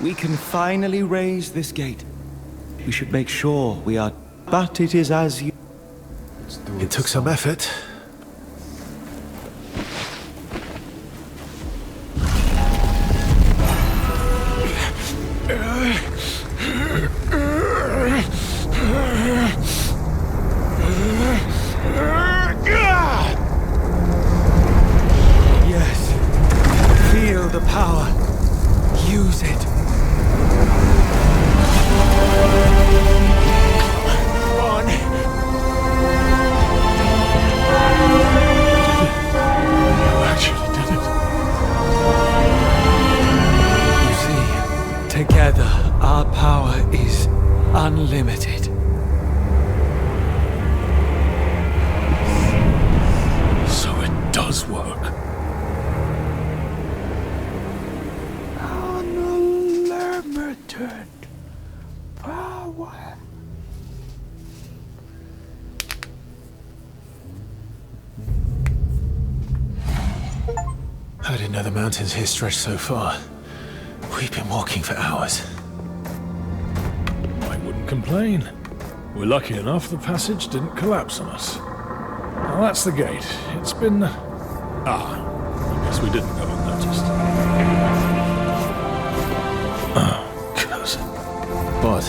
We can finally raise this gate. We should make sure we are... But it is as you... It took some effort. Yes. Feel the power. Use it. On. You actually did it. You see, together our power is unlimited. So it does work. Power. I didn't know the mountains here stretched so far. We've been walking for hours. I wouldn't complain. We're lucky enough the passage didn't collapse on us. Now that's the gate. It's been... I guess we didn't go unnoticed. Oh, cousin. What?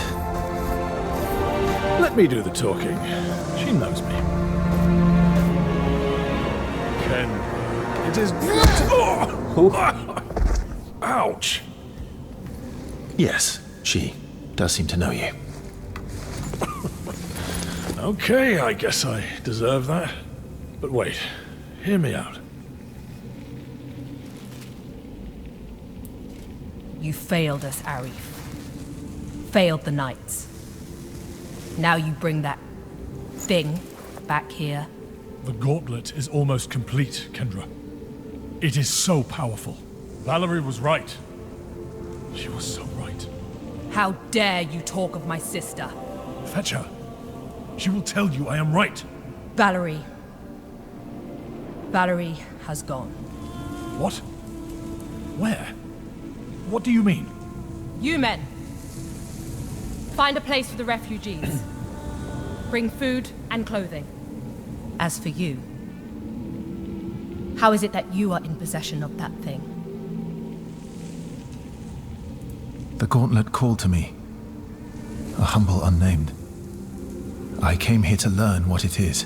Let me do the talking. She knows me. Ken, it is... Oh! Ouch! Yes, she does seem to know you. Okay, I guess I deserve that. But wait, hear me out. You failed us, Arif. Failed the Knights. Now you bring that thing back here. The gauntlet is almost complete, Kendra. It is so powerful. Valerie was right. She was so right. How dare you talk of my sister? Fetch her. She will tell you I am right. Valerie. Valerie has gone. What? Where? What do you mean? You men. Find a place for the refugees. Bring food and clothing. As for you, how is it that you are in possession of that thing? The gauntlet called to me. A humble unnamed. I came here to learn what it is.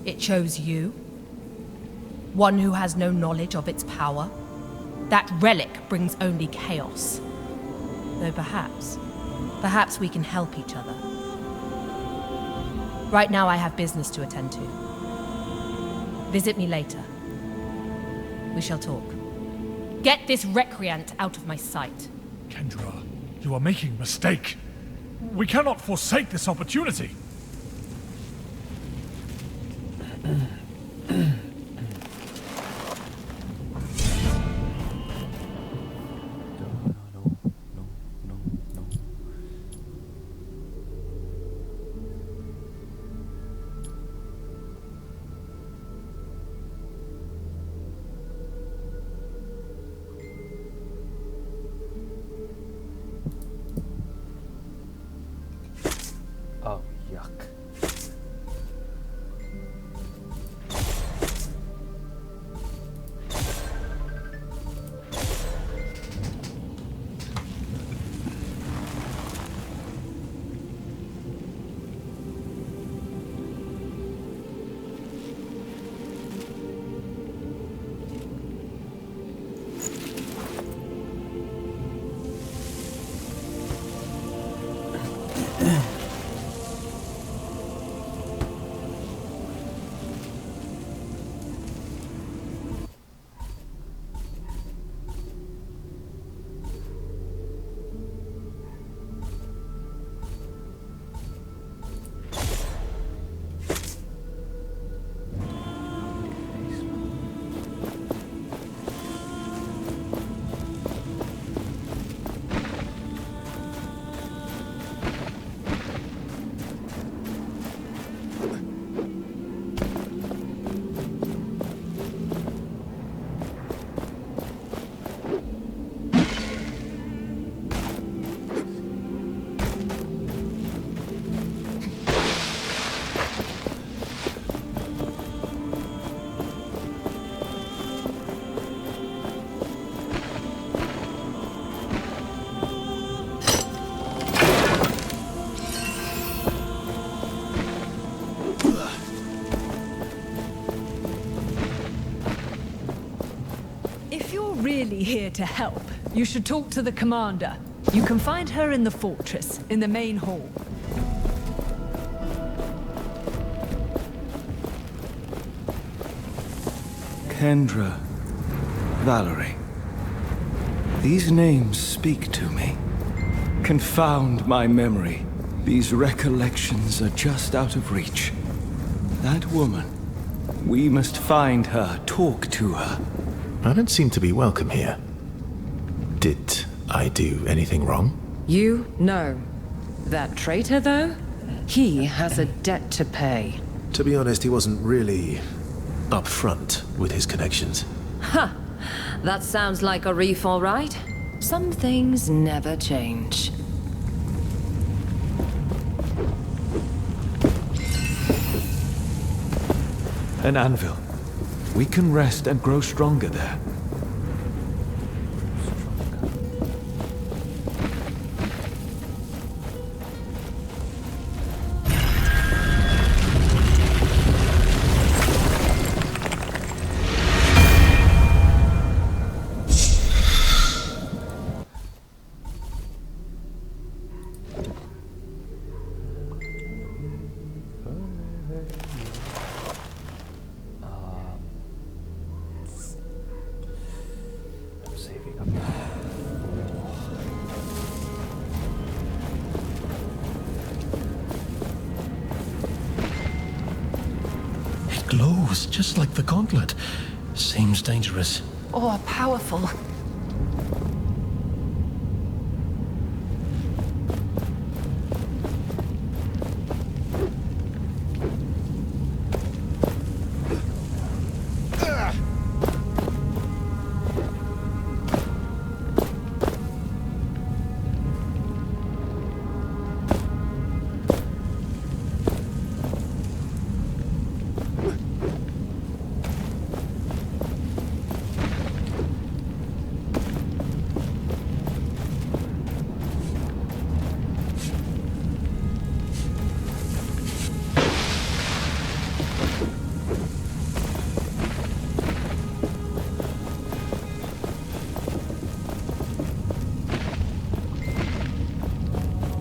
It chose you? One who has no knowledge of its power? That relic brings only chaos. Though perhaps we can help each other. Right now I have business to attend to. Visit me later. We shall talk. Get this recreant out of my sight. Kendra, you are making a mistake. We cannot forsake this opportunity. Oh, yuck. If you're really here to help, you should talk to the commander. You can find her in the fortress, in the main hall. Kendra, Valerie. These names speak to me. Confound my memory. These recollections are just out of reach. That woman. We must find her, talk to her. I don't seem to be welcome here. Did I do anything wrong? You? No. That traitor, though? He has a debt to pay. To be honest, he wasn't really upfront with his connections. Ha! That sounds like a reef, all right. Some things never change. An anvil. We can rest and grow stronger there. It glows, just like the gauntlet. Seems dangerous. Or powerful.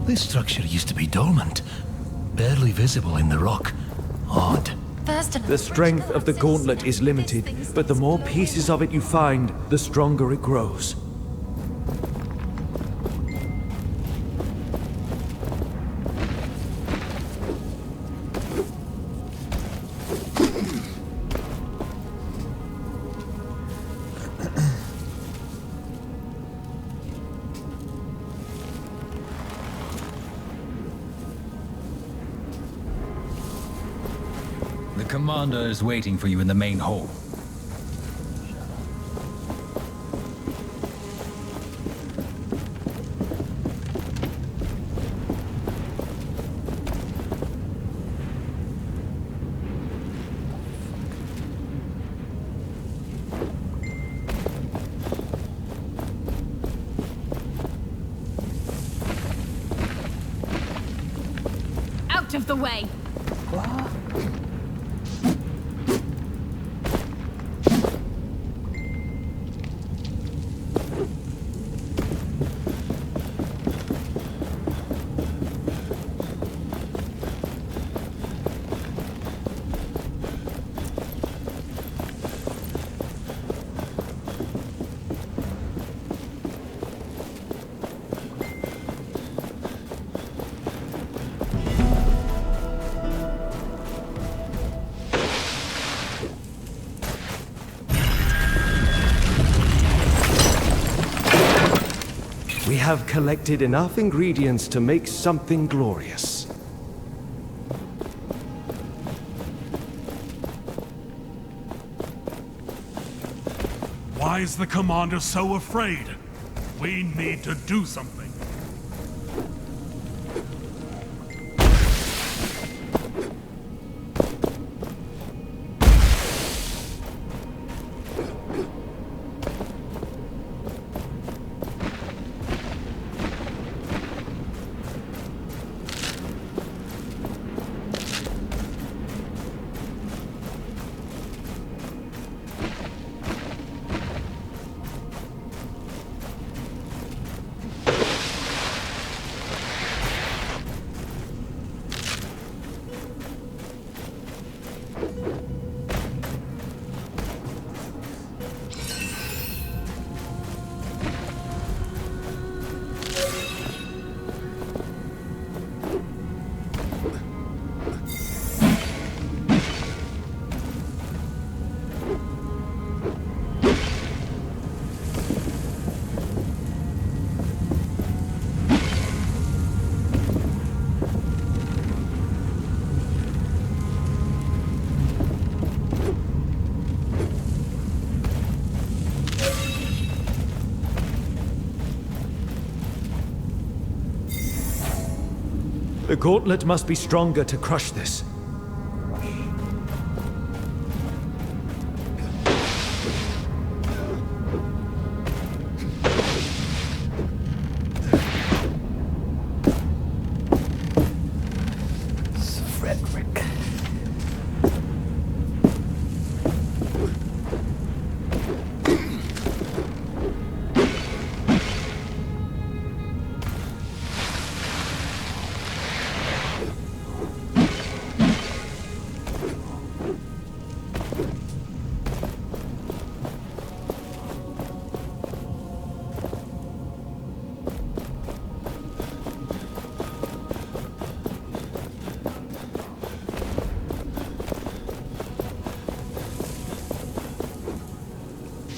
This structure used to be dormant, barely visible in the rock. Odd. The strength of the gauntlet is limited, but the more pieces of it you find, the stronger it grows. The commander is waiting for you in the main hall. Out of the way! We have collected enough ingredients to make something glorious. Why is the commander so afraid? We need to do something. The gauntlet must be stronger to crush this.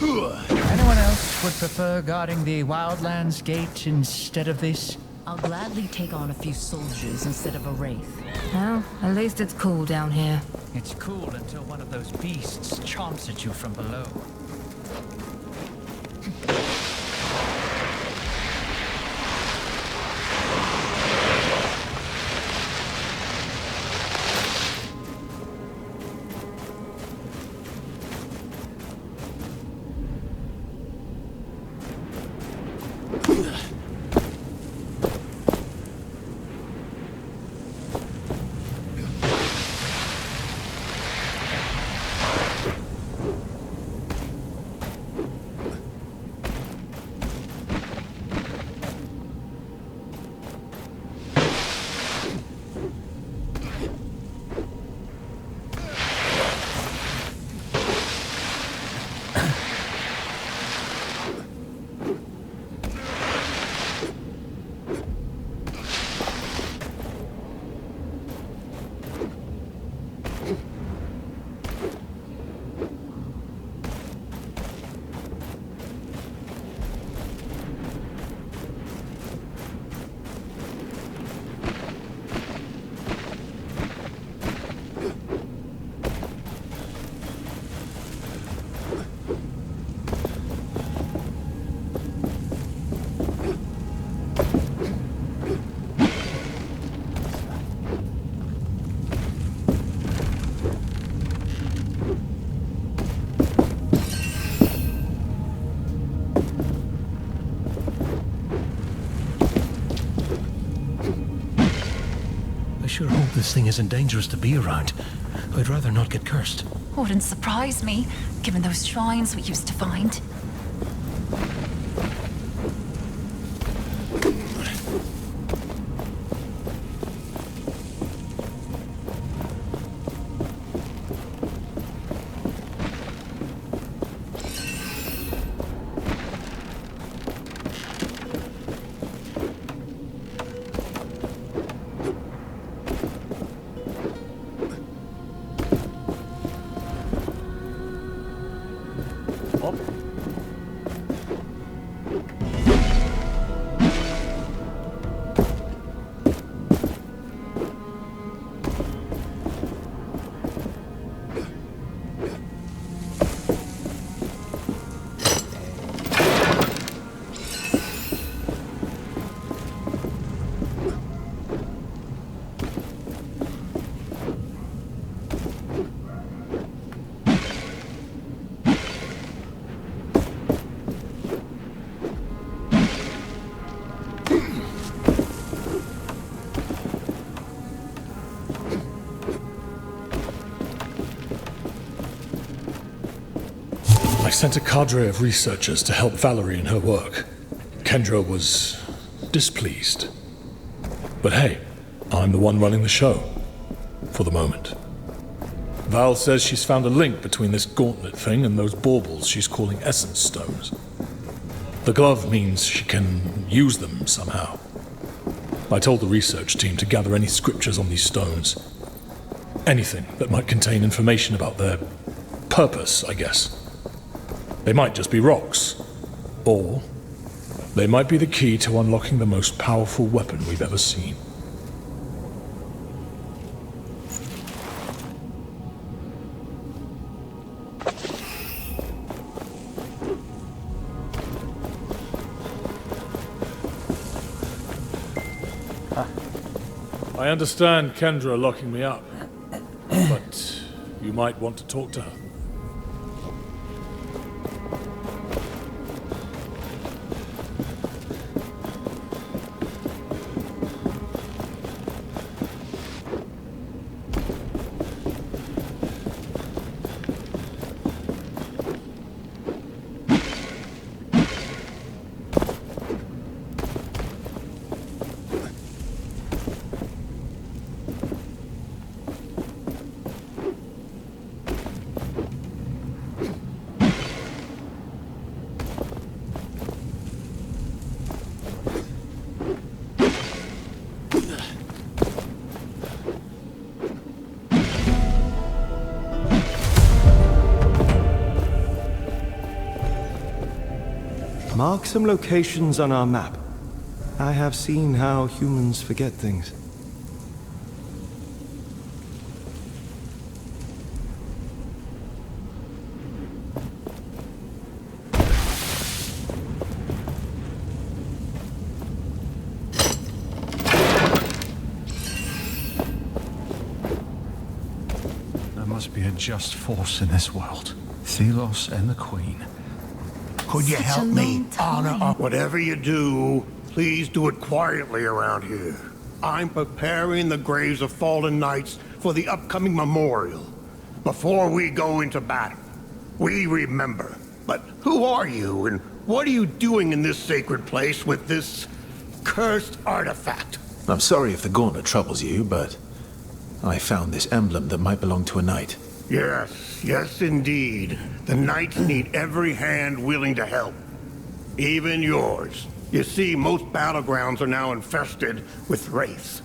Anyone else would prefer guarding the Wildlands Gate instead of this? I'll gladly take on a few soldiers instead of a wraith. Well, at least it's cool down here. It's cool until one of those beasts chomps at you from below. I sure hope this thing isn't dangerous to be around. I'd rather not get cursed. Wouldn't surprise me, given those shrines we used to find. I sent a cadre of researchers to help Valerie in her work. Kendra was displeased. But hey, I'm the one running the show. For the moment. Val says she's found a link between this gauntlet thing and those baubles she's calling essence stones. The glove means she can use them somehow. I told the research team to gather any scriptures on these stones. Anything that might contain information about their purpose, I guess. They might just be rocks. Or they might be the key to unlocking the most powerful weapon we've ever seen. I understand Kendra locking me up, but you might want to talk to her. Mark some locations on our map. I have seen how humans forget things. There must be a just force in this world. Thelos and the Queen. Could you help me? Honor, Whatever you do, please do it quietly around here. I'm preparing the graves of fallen knights for the upcoming memorial. Before we go into battle, we remember. But who are you, and what are you doing in this sacred place with this cursed artifact? I'm sorry if the gauntlet troubles you, but I found this emblem that might belong to a knight. Yes, indeed. The knights need every hand willing to help. Even yours. You see, most battlegrounds are now infested with wraiths.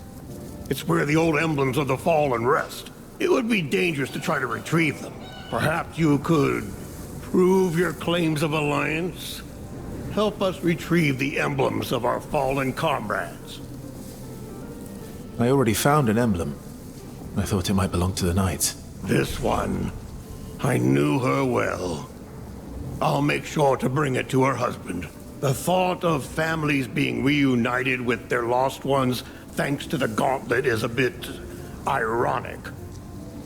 It's where the old emblems of the fallen rest. It would be dangerous to try to retrieve them. Perhaps you could prove your claims of alliance? Help us retrieve the emblems of our fallen comrades. I already found an emblem. I thought it might belong to the knights. This one, I knew her well. I'll make sure to bring it to her husband. The thought of families being reunited with their lost ones thanks to the gauntlet is a bit ironic.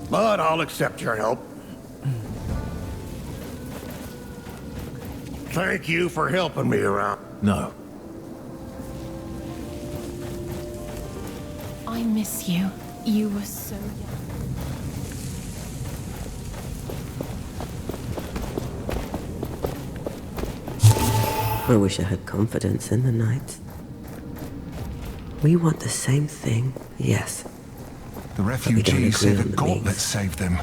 But I'll accept your help. Thank you for helping me around. No. I miss you. You were so young. I wish I had confidence in the Knights. We want the same thing, yes. The refugees say the the gauntlet means. saved them.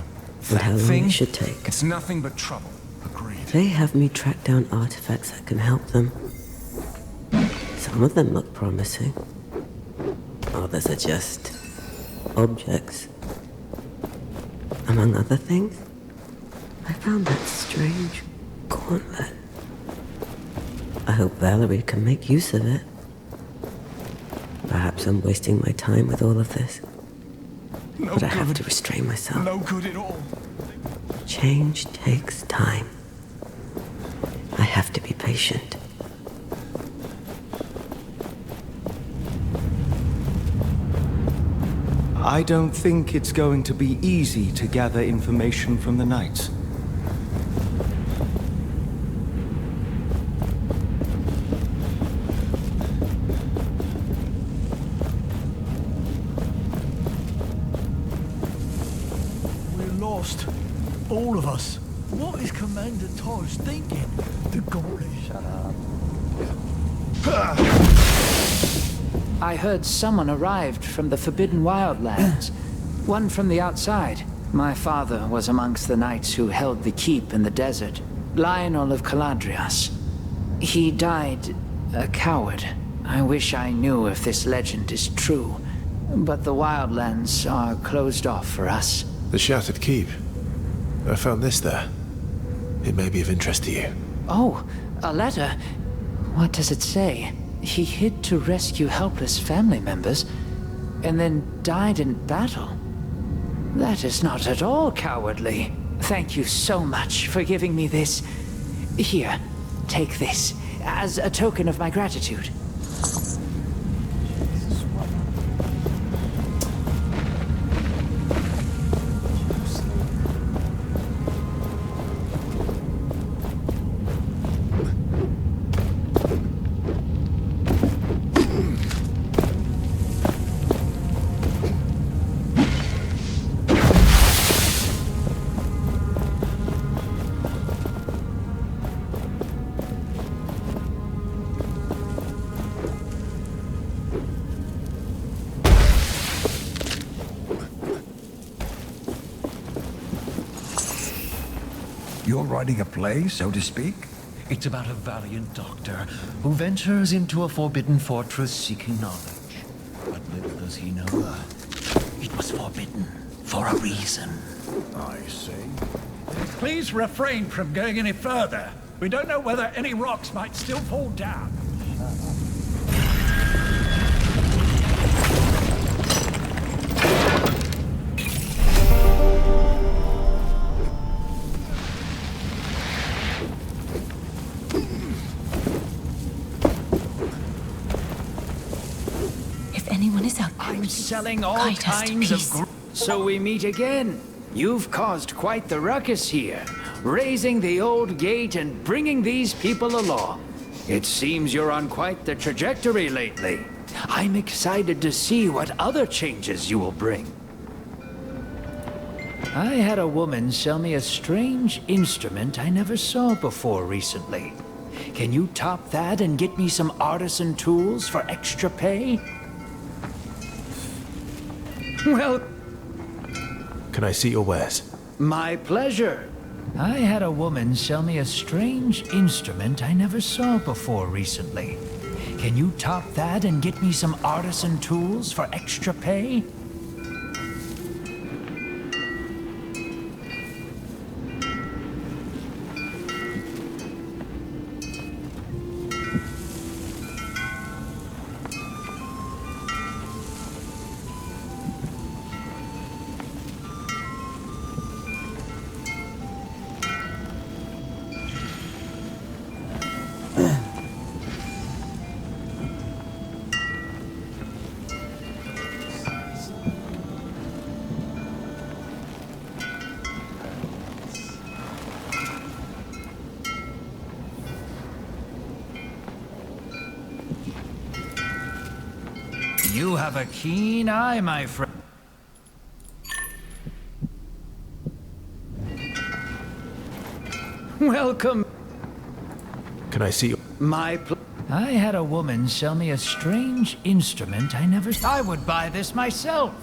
And how long it should take. It's nothing but trouble. Agreed. They have me track down artifacts that can help them. Some of them look promising. Others are just objects. Among other things, I found that strange gauntlet. I hope Valerie can make use of it. Perhaps I'm wasting my time with all of this. No But I have good. to restrain myself. No good at all. Change takes time. I have to be patient. I don't think it's going to be easy to gather information from the Knights. We're lost. All of us. What is Commander Taj thinking? The gauntlet. Shut up. I heard someone arrived from the Forbidden Wildlands. One from the outside. My father was amongst the knights who held the keep in the desert. Lionel of Caladrias. He died a coward. I wish I knew if this legend is true. But the Wildlands are closed off for us. The Shattered Keep. I found this there. It may be of interest to you. Oh, a letter? What does it say? He hid to rescue helpless family members, and then died in battle. That is not at all cowardly. Thank you so much for giving me this. Here, take this, as a token of my gratitude. You're writing a play, so to speak? It's about a valiant doctor who ventures into a forbidden fortress seeking knowledge. But little does he know, it was forbidden for a reason. I see. Please refrain from going any further. We don't know whether any rocks might still fall down. If anyone is out there, I'm selling all guide us to kinds peace. of... So we meet again. You've caused quite the ruckus here, raising the old gate and bringing these people along. It seems you're on quite the trajectory lately. I'm excited to see what other changes you will bring. I had a woman sell me a strange instrument I never saw before recently. Can you top that and get me some artisan tools for extra pay? Well... Can I see your wares? My pleasure. I had a woman sell me a strange instrument I never saw before recently. Can you top that and get me some artisan tools for extra pay? You have a keen eye, my friend. Welcome. Can I see your... I had a woman sell me a strange instrument I never... I would buy this myself.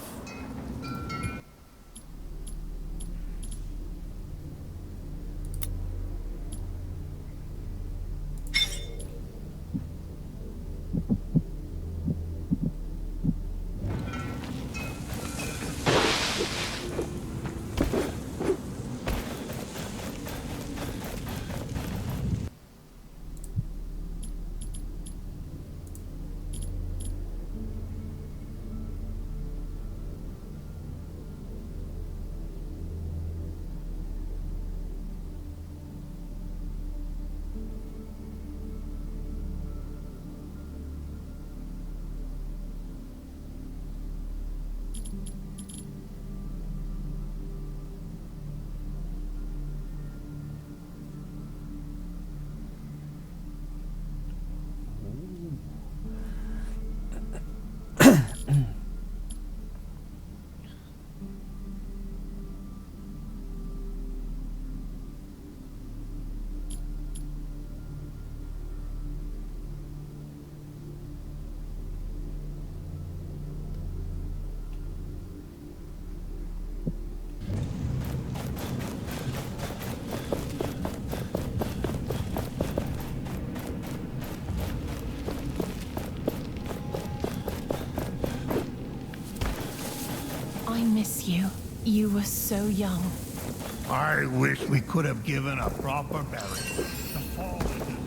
I miss you. You were so young. I wish we could have given a proper burial. The fallen deserve.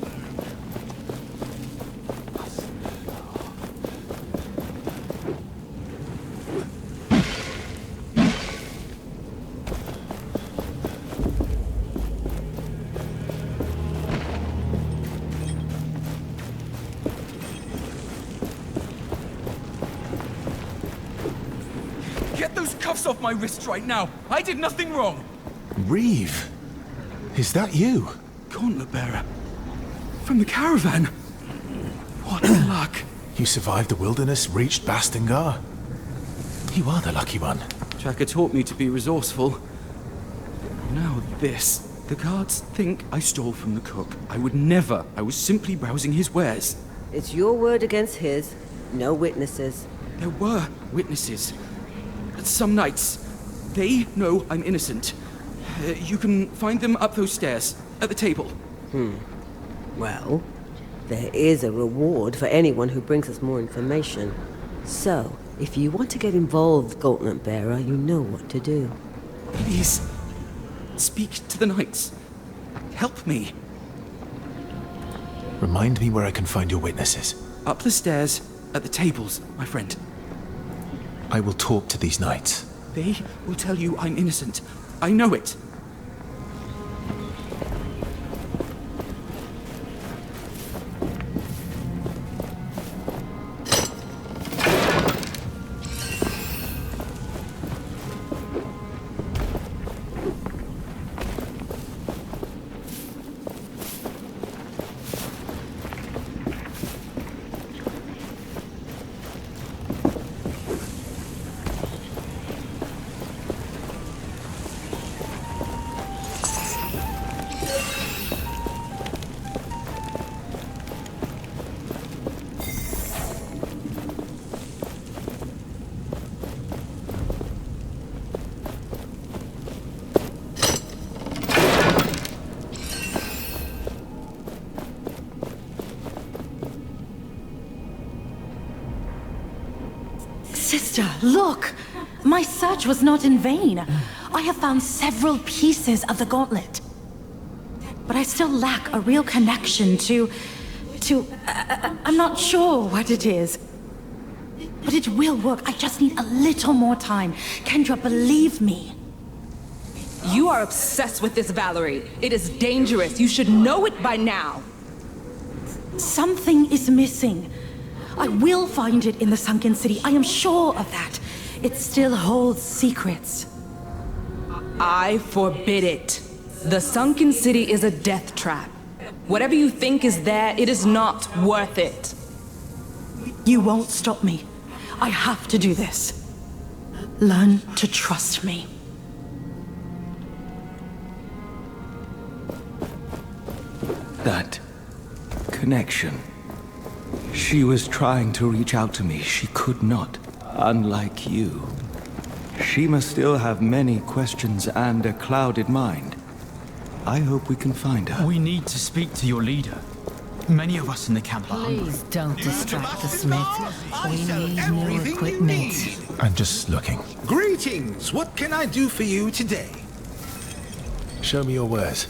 Get those cuffs off my wrists right now! I did nothing wrong! Reeve! Is that you? Gauntlet bearer. From the caravan. What luck. You survived the wilderness, reached Bastingar. You are the lucky one. Tracker taught me to be resourceful. Now this. The guards think I stole from the cook. I would never. I was simply browsing his wares. It's your word against his. No witnesses. There were witnesses. Some nights. They know I'm innocent. You can find them up those stairs, at the table. Well, there is a reward for anyone who brings us more information. So, if you want to get involved, Gauntlet Bearer, you know what to do. Please, speak to the knights. Help me. Remind me where I can find your witnesses. Up the stairs, at the tables, my friend. I will talk to these knights. They will tell you I'm innocent. I know it. Sister, look! My search was not in vain. I have found several pieces of the gauntlet. But I still lack a real connection to... I'm not sure what it is. But it will work. I just need a little more time. Kendra, believe me. You are obsessed with this, Valerie. It is dangerous. You should know it by now. Something is missing. I will find it in the Sunken City. I am sure of that. It still holds secrets. I forbid it. The Sunken City is a death trap. Whatever you think is there, it is not worth it. You won't stop me. I have to do this. Learn to trust me. That connection. She was trying to reach out to me. She could not. Unlike you. She must still have many questions and a clouded mind. I hope we can find her. We need to speak to your leader. Many of us in the camp are hungry. Please don't distract the smith. We need new equipment. I'm just looking. Greetings! What can I do for you today? Show me your wares.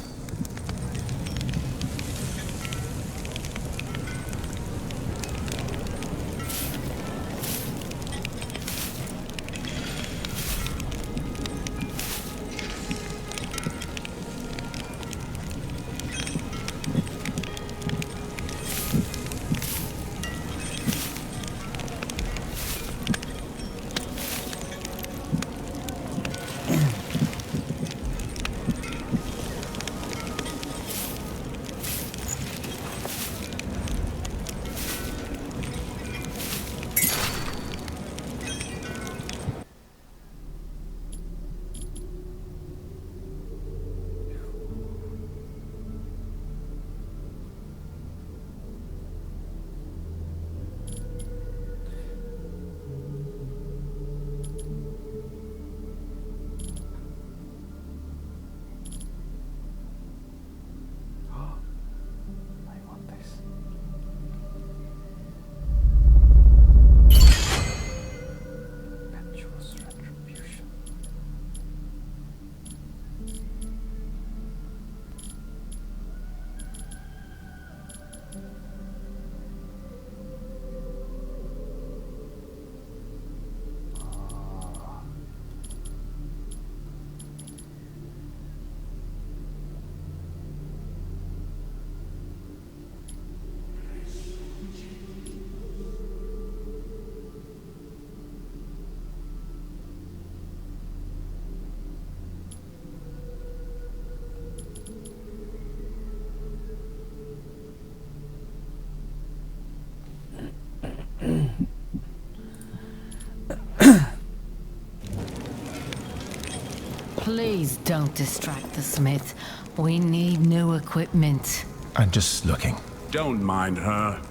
Please don't distract the smith. We need new equipment. I'm just looking. Don't mind her.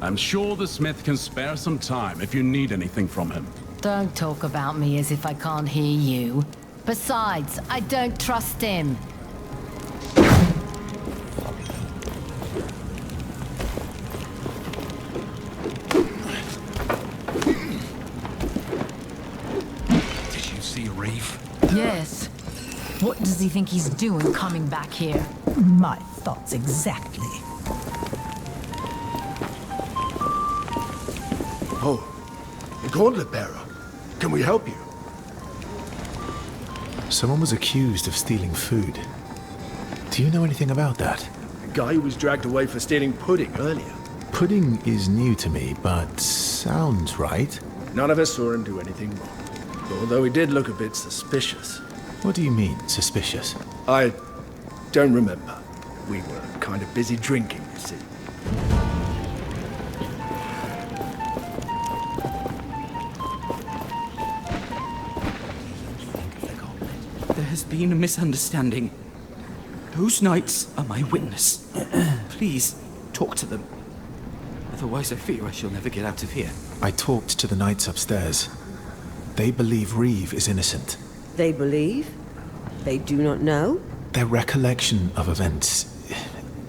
I'm sure the smith can spare some time if you need anything from him. Don't talk about me as if I can't hear you. Besides, I don't trust him. Did you see Reef? Yes. What does he think he's doing coming back here? My thoughts exactly. Oh, the Gauntlet Bearer. Can we help you? Someone was accused of stealing food. Do you know anything about that? The guy who was dragged away for stealing pudding earlier. Pudding is new to me, but sounds right. None of us saw him do anything wrong. Although he did look a bit suspicious. What do you mean, suspicious? I don't remember. We were kind of busy drinking, you see. There has been a misunderstanding. Those knights are my witness. Please, talk to them. Otherwise, I fear I shall never get out of here. I talked to the knights upstairs. They believe Reeve is innocent. They believe? They do not know? Their recollection of events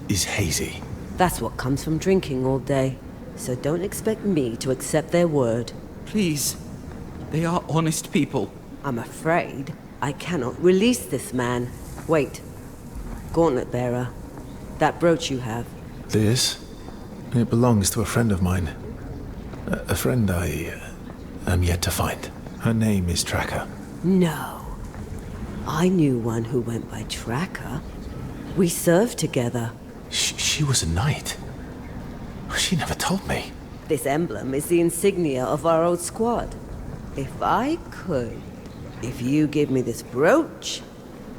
is hazy. That's what comes from drinking all day. So don't expect me to accept their word. Please. They are honest people. I'm afraid I cannot release this man. Wait. Gauntlet Bearer. That brooch you have. This? It belongs to a friend of mine. A friend I am yet to find. Her name is Tracker. No. I knew one who went by Tracker. We served together. She was a knight. She never told me. This emblem is the insignia of our old squad. If I could, if you give me this brooch,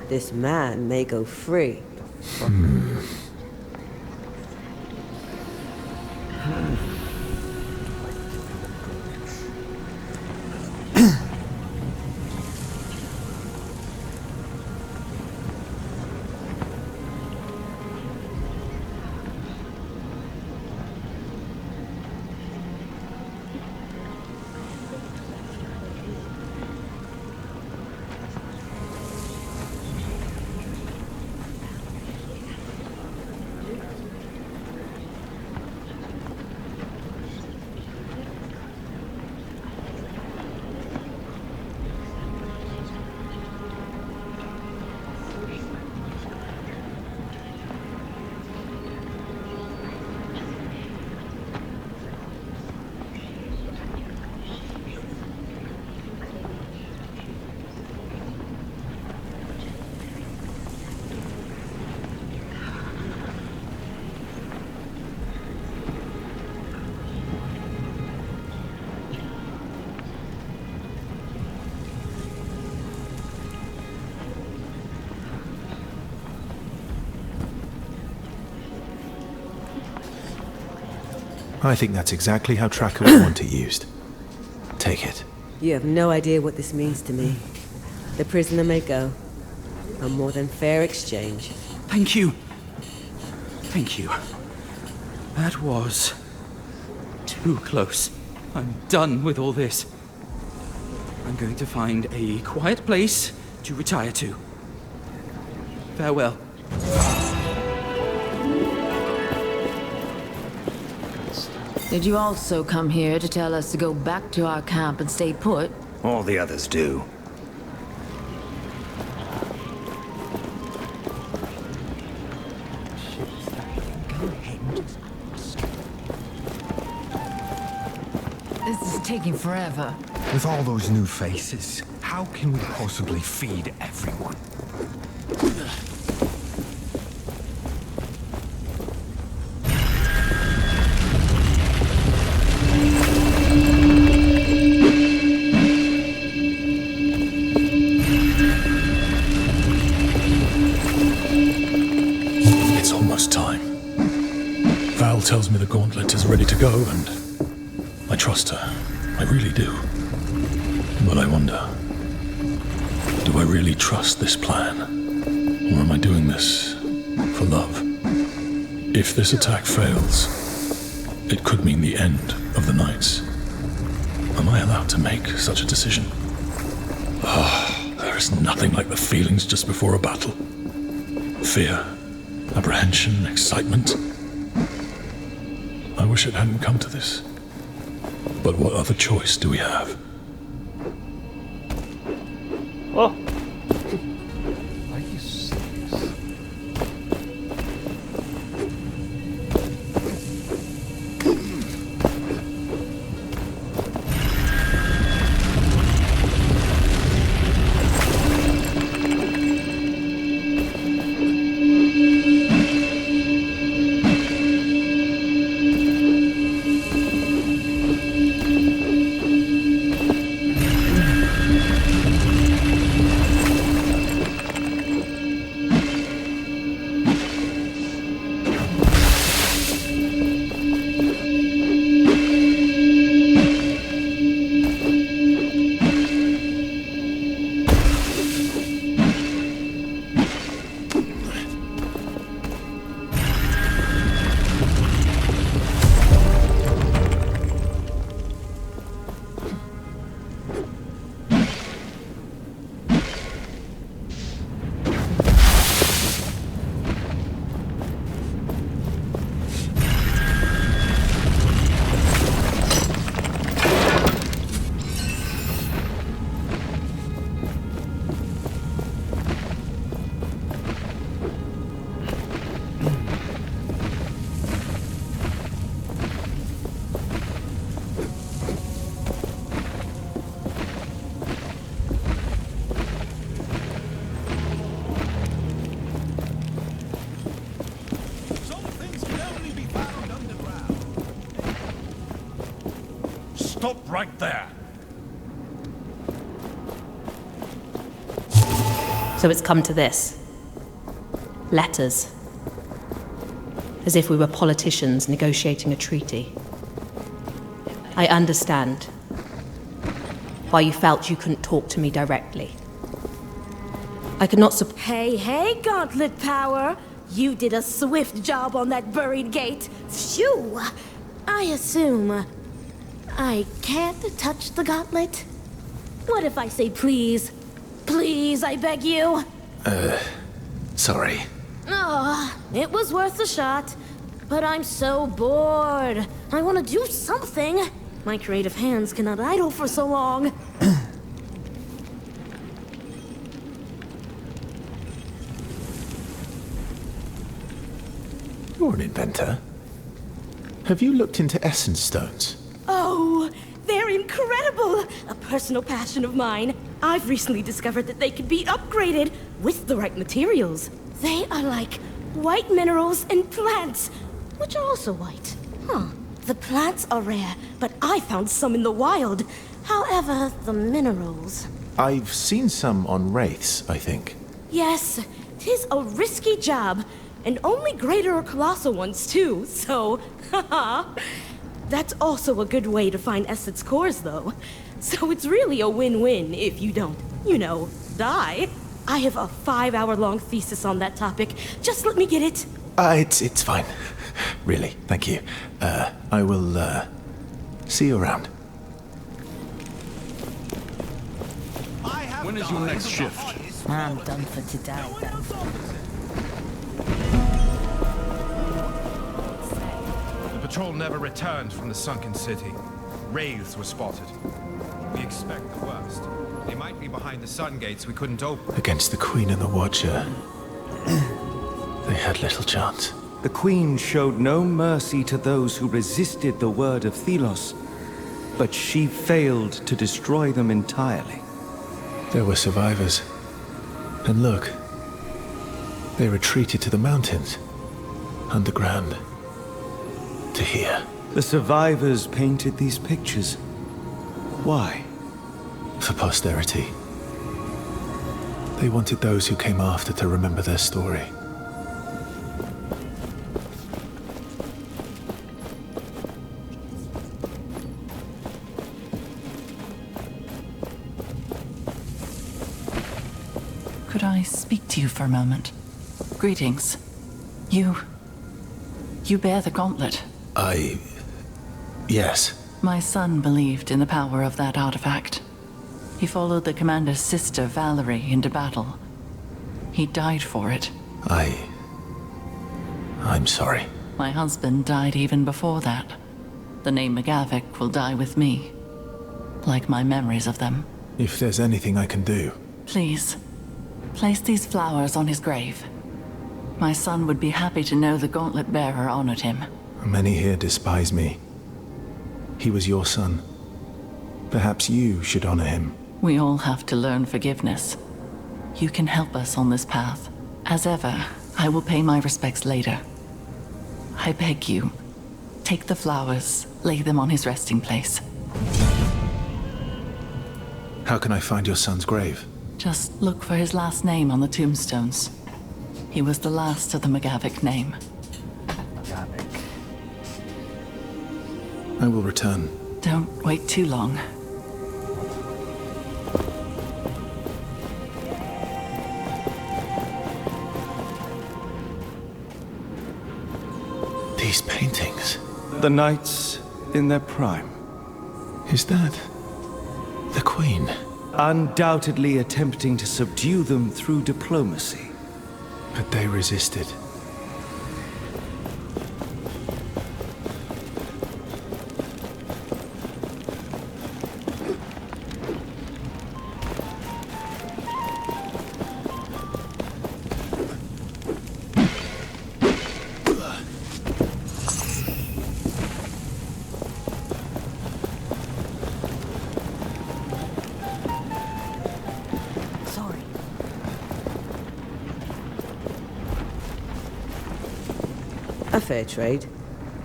this man may go free. I think that's exactly how Tracker would want it used. Take it. You have no idea what this means to me. The prisoner may go. A more than fair exchange. Thank you. Thank you. That was too close. I'm done with all this. I'm going to find a quiet place to retire to. Farewell. Did you also come here to tell us to go back to our camp and stay put? All the others do. This is taking forever. With all those new faces, how can we possibly feed everyone? It's almost time. Val tells me the gauntlet is ready to go, and I trust her. I really do. But I wonder, do I really trust this plan? Or am I doing this for love? If this attack fails, it could mean the end of the Knights. Am I allowed to make such a decision? There There's nothing like the feelings just before a battle. Fear, apprehension, excitement. I wish it hadn't come to this. But what other choice do we have? Oh. Are you serious? Stop right there! So it's come to this. Letters. As if we were politicians negotiating a treaty. I understand why you felt you couldn't talk to me directly. I could not Hey, Gauntlet Power! You did a swift job on that buried gate. Phew! I assume I can't touch the gauntlet? What if I say please? Please, I beg you? Sorry. Oh, it was worth a shot. But I'm so bored. I want to do something. My creative hands cannot idle for so long. You're an inventor. Have you looked into essence stones? Oh, they're incredible! A personal passion of mine. I've recently discovered that they can be upgraded with the right materials. They are like white minerals and plants, which are also white. Huh. The plants are rare, but I found some in the wild. However, the minerals... I've seen some on wraiths, I think. Yes, 'tis a risky job. And only greater or colossal ones, too, so... haha. That's also a good way to find essence cores, though. So it's really a win-win if you don't, die. I have a 5-hour-long thesis on that topic. Just let me get it. It's fine. Really, thank you. I will, see you around. When is your next shift? I'm done for today, then. The patrol never returned from the sunken city. Wraiths were spotted. We expect the worst. They might be behind the sun gates we couldn't open. Against the Queen and the Watcher, they had little chance. The Queen showed no mercy to those who resisted the word of Thelos, but she failed to destroy them entirely. There were survivors. And look, they retreated to the mountains, underground, to here. The survivors painted these pictures. Why? For posterity. They wanted those who came after to remember their story. Could I speak to you for a moment? Greetings. You bear the gauntlet. Yes. My son believed in the power of that artifact. He followed the commander's sister, Valerie, into battle. He died for it. I'm sorry. My husband died even before that. The name McGavick will die with me. Like my memories of them. If there's anything I can do... Please, place these flowers on his grave. My son would be happy to know the Gauntlet Bearer honored him. Many here despise me. He was your son. Perhaps you should honor him. We all have to learn forgiveness. You can help us on this path. As ever, I will pay my respects later. I beg you, take the flowers, lay them on his resting place. How can I find your son's grave? Just look for his last name on the tombstones. He was the last of the McGavick name. I will return. Don't wait too long. These paintings. The knights in their prime. Is that the Queen? Undoubtedly attempting to subdue them through diplomacy. But they resisted. A fair trade.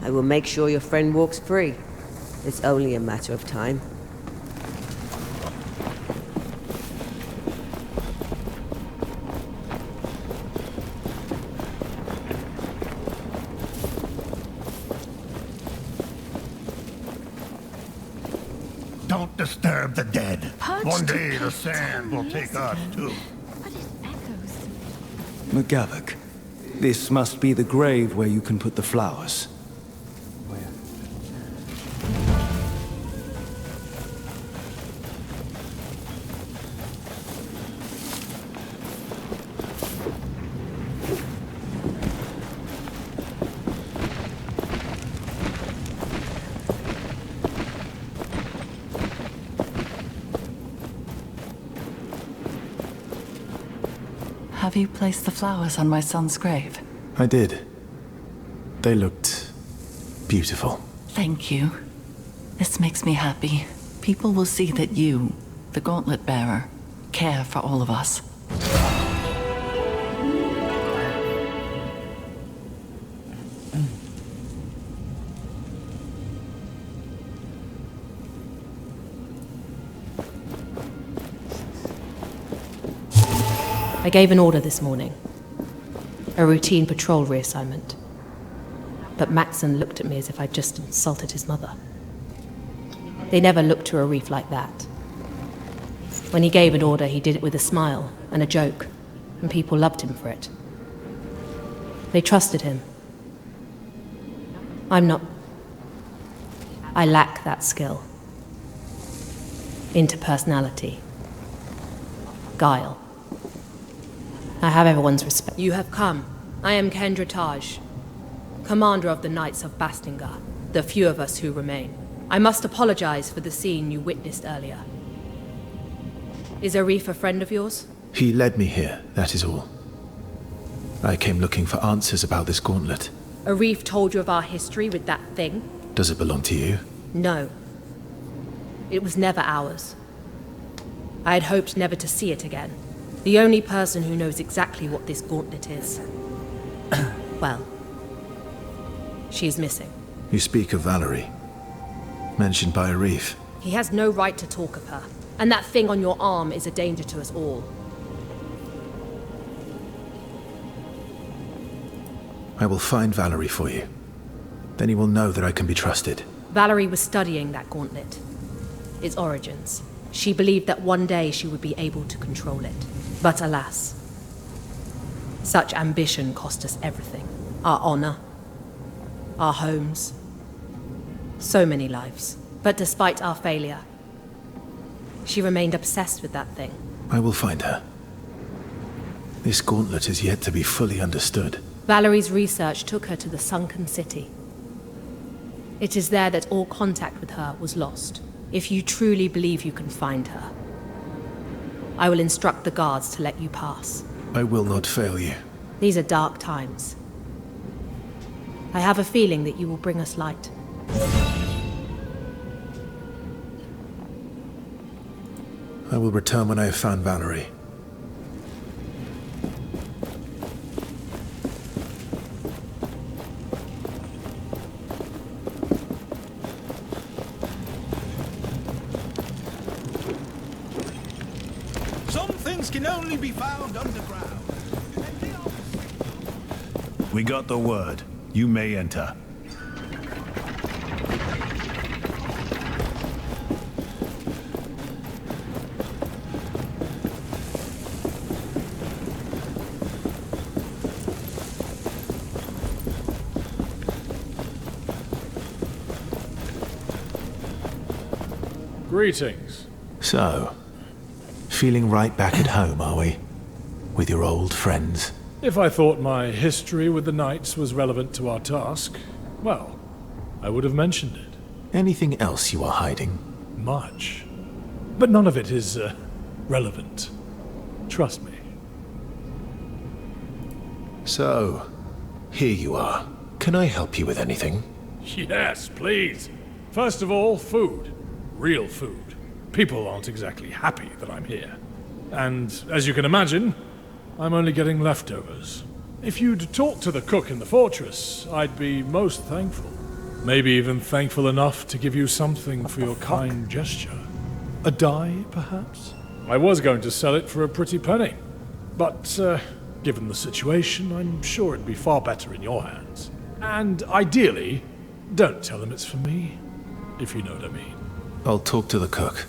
I will make sure your friend walks free. It's only a matter of time. Don't disturb the dead. One day the sand will take us too. McGavick, this must be the grave where you can put the flowers. Have you placed the flowers on my son's grave? I did. They looked beautiful. Thank you. This makes me happy. People will see that you, the Gauntlet Bearer, care for all of us. I gave an order this morning. A routine patrol reassignment. But Maxon looked at me as if I'd just insulted his mother. They never looked to a reef like that. When he gave an order, he did it with a smile and a joke, and people loved him for it. They trusted him. I'm not... I lack that skill. Interpersonality. Guile. I have everyone's respect. You have come. I am Kendra Taj, commander of the Knights of Bastingar, the few of us who remain. I must apologize for the scene you witnessed earlier. Is Arif a friend of yours? He led me here, that is all. I came looking for answers about this gauntlet. Arif told you of our history with that thing? Does it belong to you? No. It was never ours. I had hoped never to see it again. The only person who knows exactly what this gauntlet is. Well, she is missing. You speak of Valerie, mentioned by Arif. He has no right to talk of her, and that thing on your arm is a danger to us all. I will find Valerie for you. Then you will know that I can be trusted. Valerie was studying that gauntlet, its origins. She believed that one day she would be able to control it. But alas, such ambition cost us everything. Our honor, our homes, so many lives. But despite our failure, She remained obsessed with that thing. I will find her. This gauntlet is yet to be fully understood. Valerie's research took her to the Sunken City. It is there that all contact with her was lost. If you truly believe you can find her, I will instruct the guards to let you pass. I will not fail you. These are dark times. I have a feeling that you will bring us light. I will return when I have found Valerie. Some things can only be found underground. We got the word. You may enter. Greetings. So, feeling right back at home, are we? With your old friends? If I thought my history with the Knights was relevant to our task, well, I would have mentioned it. Anything else you are hiding? Much. But none of it is, relevant. Trust me. So, here you are. Can I help you with anything? Yes, please. First of all, food. Real food. People aren't exactly happy that I'm here. And, as you can imagine, I'm only getting leftovers. If you'd talk to the cook in the fortress, I'd be most thankful. Maybe even thankful enough to give you something for your kind gesture. A dye, perhaps? I was going to sell it for a pretty penny. But, given the situation, I'm sure it'd be far better in your hands. And, ideally, don't tell them it's for me, if you know what I mean. I'll talk to the cook.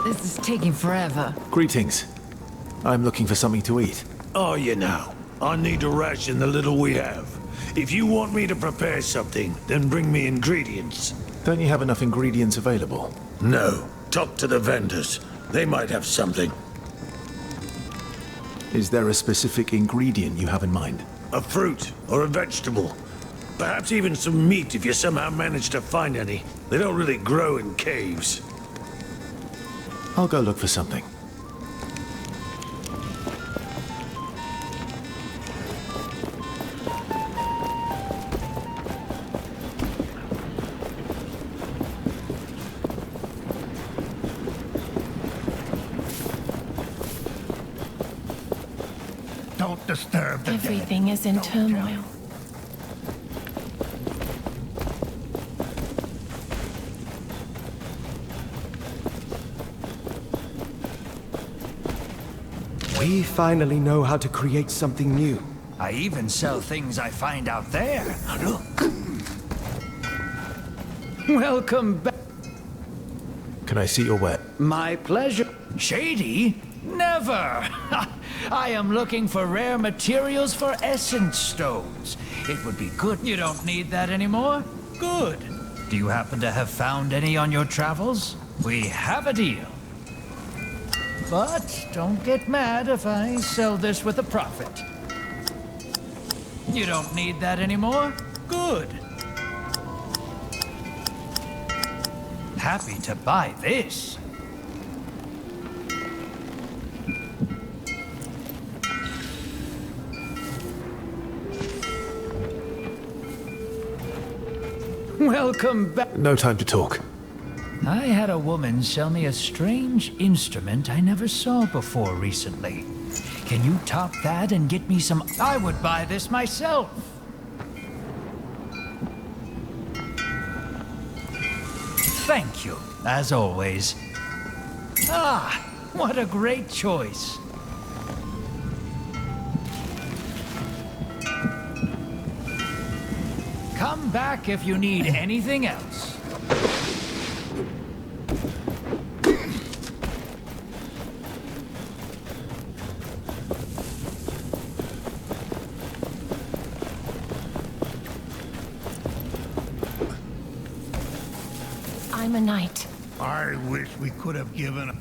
This is taking forever. Greetings. I'm looking for something to eat. Are you now? I need to ration the little we have. If you want me to prepare something, then bring me ingredients. Don't you have enough ingredients available? No. Talk to the vendors. They might have something. Is there a specific ingredient you have in mind? A fruit or a vegetable. Perhaps even some meat if you somehow manage to find any. They don't really grow in caves. I'll go look for something. Don't disturb the Everything is in turmoil. We finally know how to create something new. I even sell things I find out there. Look. Welcome back. Can I see your wet? My pleasure. Shady? Never! I am looking for rare materials for essence stones. It would be good. You don't need that anymore? Good. Do you happen to have found any on your travels? We have a deal. But don't get mad if I sell this with a profit. You don't need that anymore? Good. Happy to buy this. Welcome back. No time to talk. I had a woman sell me a strange instrument I never saw before recently. Can you top that and get me some? I would buy this myself. Thank you, as always. Ah, what a great choice. Come back if you need anything else. I'm a knight. I wish we could have given...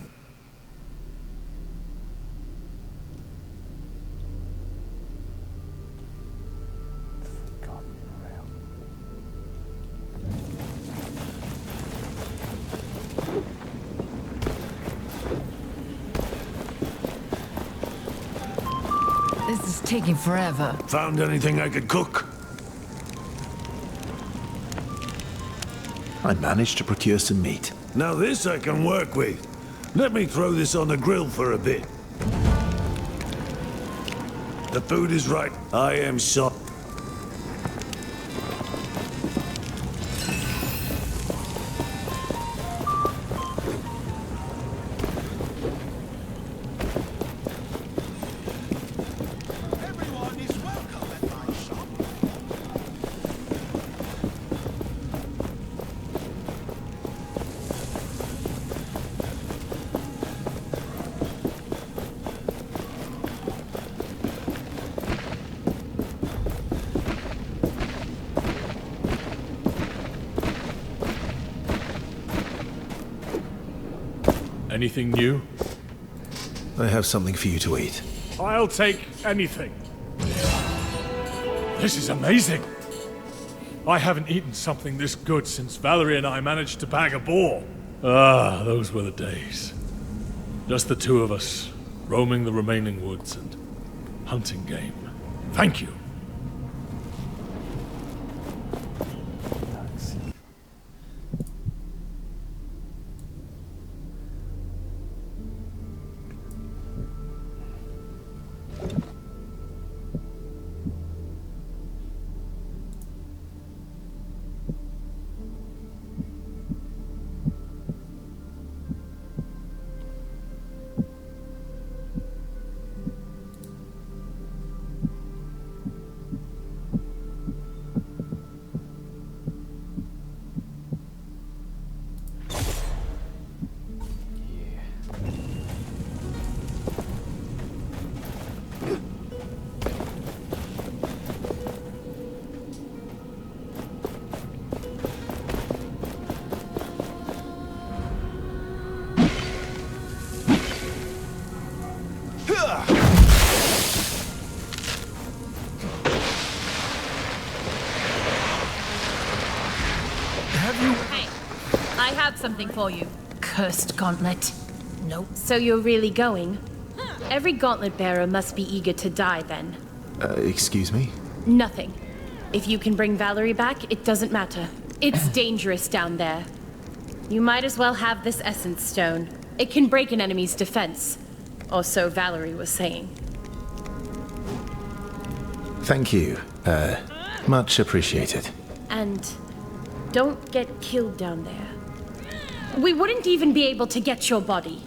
This is taking forever. Found anything I could cook? I managed to procure some meat. Now this I can work with. Let me throw this on the grill for a bit. The food is right. I am sorry. Anything new? I have something for you to eat. I'll take anything. This is amazing. I haven't eaten something this good since Valerie and I managed to bag a boar. Ah, those were the days. Just the two of us, roaming the remaining woods and hunting game. Thank you. something for you. Cursed gauntlet. Nope. So you're really going? Every gauntlet bearer must be eager to die, then. Excuse me? Nothing. If you can bring Valerie back, it doesn't matter. It's dangerous down there. You might as well have this Essence Stone. It can break an enemy's defense. Or so Valerie was saying. Thank you. Much appreciated. And don't get killed down there. We wouldn't even be able to get your body.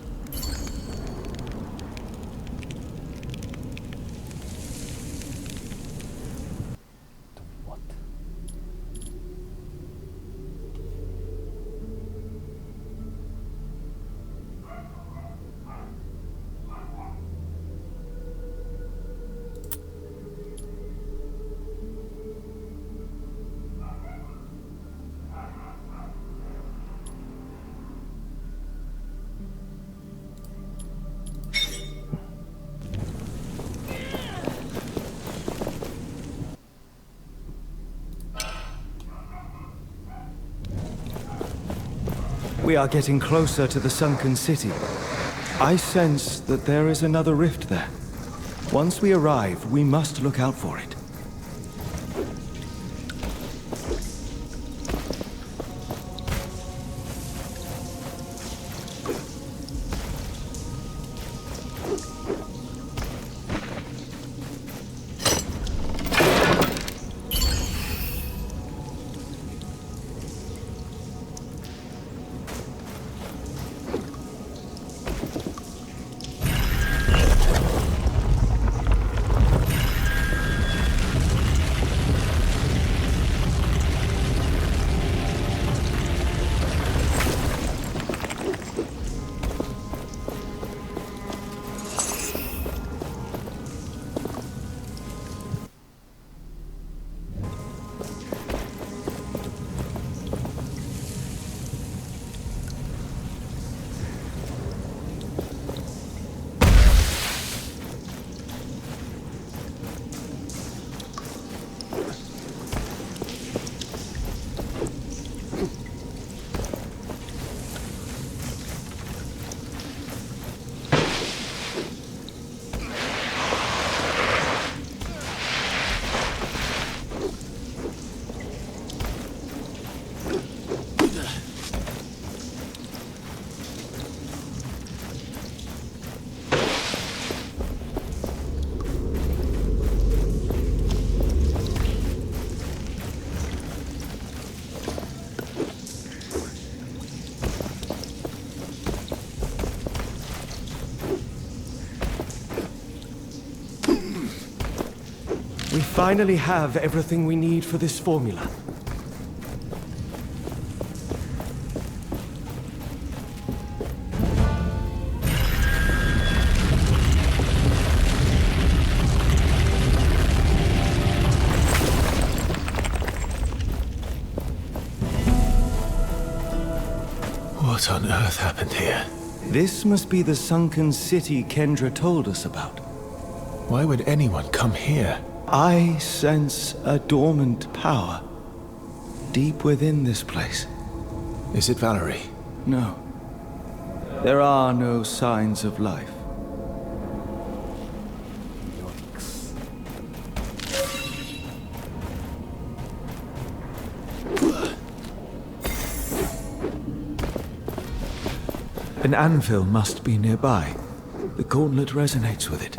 We are getting closer to the sunken city. I sense that there is another rift there. Once we arrive, we must look out for it. We finally have everything we need for this formula. What on earth happened here? This must be the sunken city Kendra told us about. Why would anyone come here? I sense a dormant power deep within this place. Is it Valerie? No. There are no signs of life. An anvil must be nearby. The gauntlet resonates with it.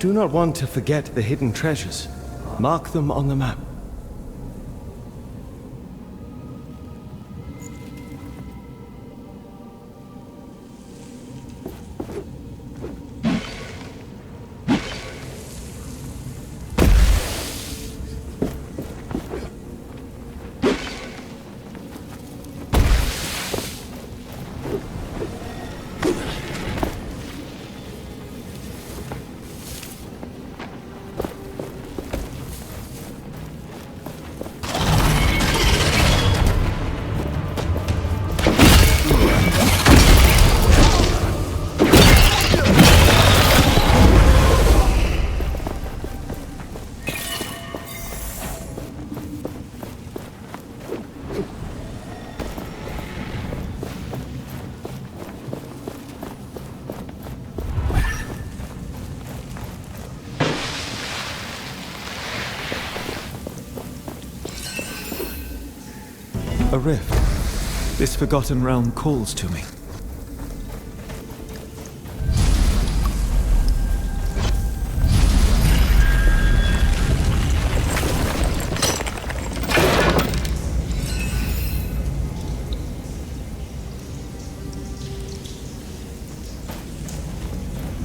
do not want to forget the hidden treasures, mark them on the map. A rift. This forgotten realm calls to me.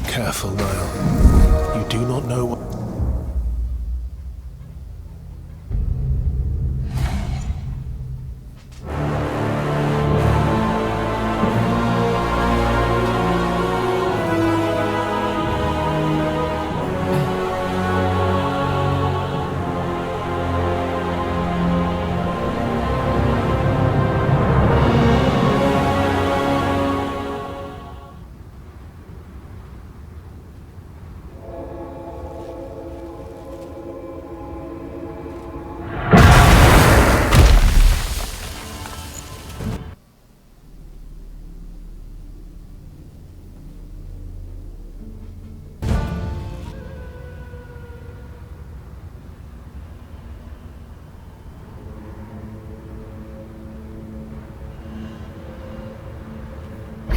Careful, Niall. You do not know what...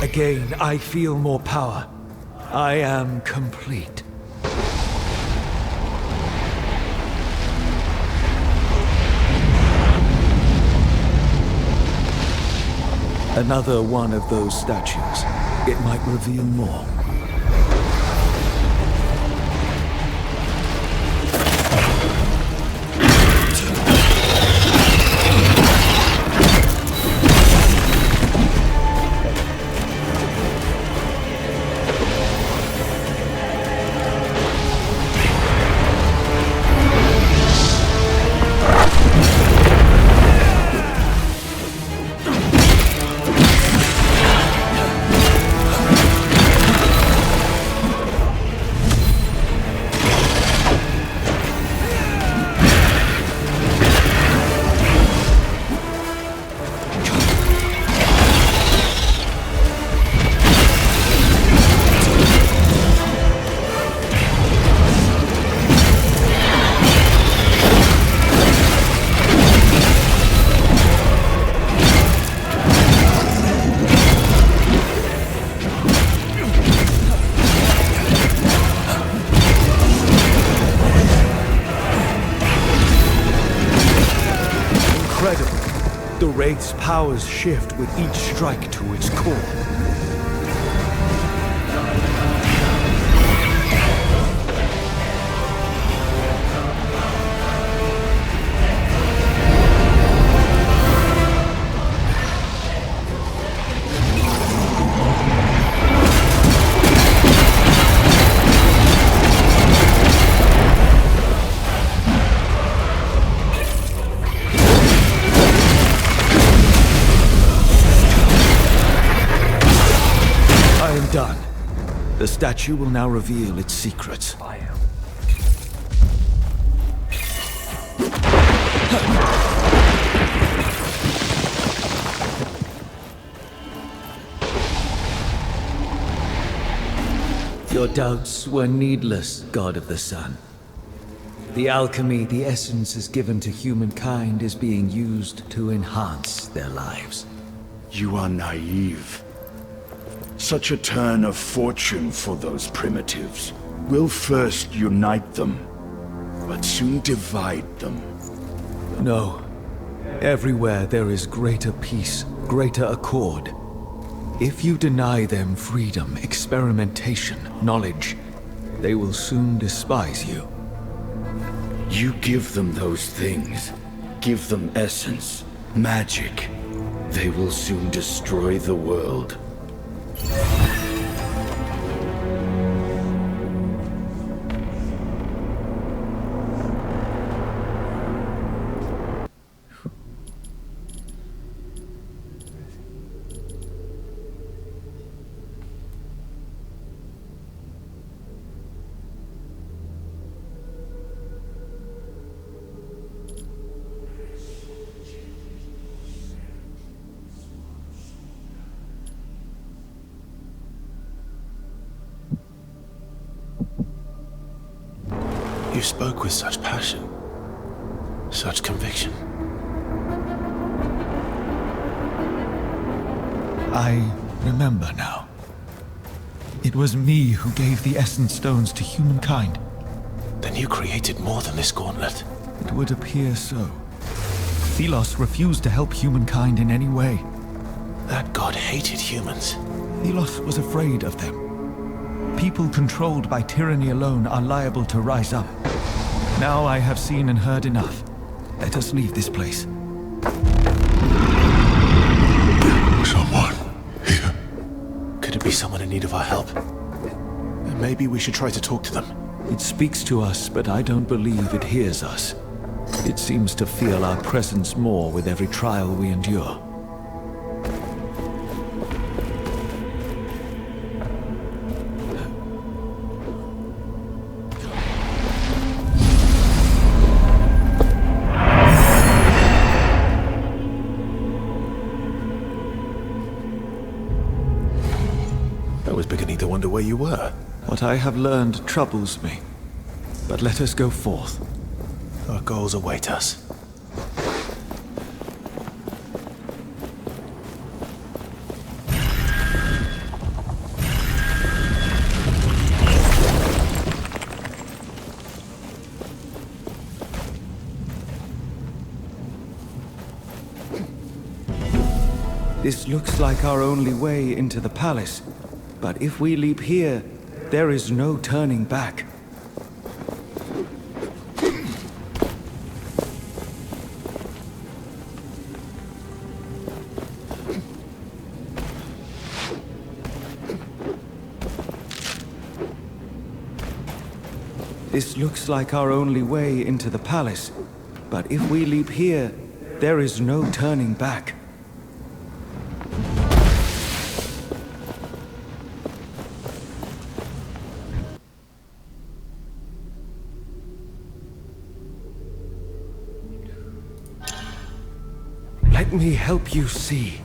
Again, I feel more power. I am complete. Another one of those statues. It might reveal more. The Wraith's powers shift with each strike to its core. Done. The statue will now reveal its secrets. Your doubts were needless, God of the Sun. The alchemy the Essence has given to humankind is being used to enhance their lives. You are naive. Such a turn of fortune for those primitives. We'll first unite them, but soon divide them. No. Everywhere there is greater peace, greater accord. If you deny them freedom, experimentation, knowledge, they will soon despise you. You give them those things. Give them essence, magic. They will soon destroy the world. You spoke with such passion, such conviction. I remember now. It was me who gave the Essence Stones to humankind. Then you created more than this gauntlet. It would appear so. Thelos refused to help humankind in any way. That god hated humans. Thelos was afraid of them. People controlled by tyranny alone are liable to rise up. Now I have seen and heard enough. Let us leave this place. Someone here. Could it be someone in need of our help? Maybe we should try to talk to them. It speaks to us, but I don't believe it hears us. It seems to feel our presence more with every trial we endure. I was beginning to wonder where you were. What I have learned troubles me. But let us go forth. Our goals await us. This looks like our only way into the palace. But if we leap here, there is no turning back. This looks like our only way into the palace. But if we leap here, there is no turning back. Let me help you see.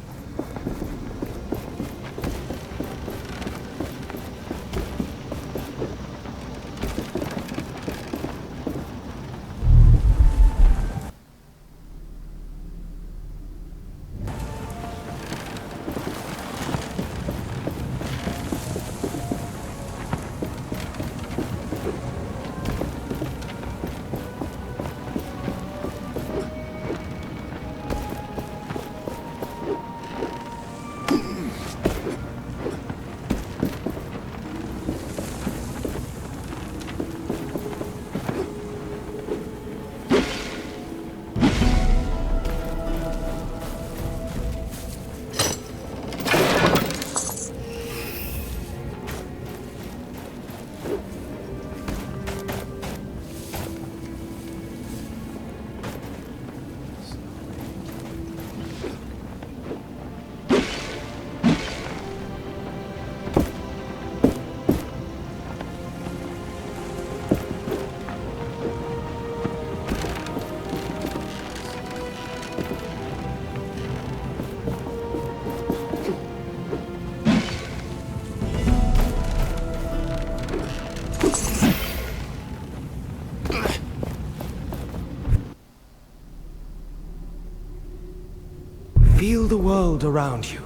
Feel the world around you.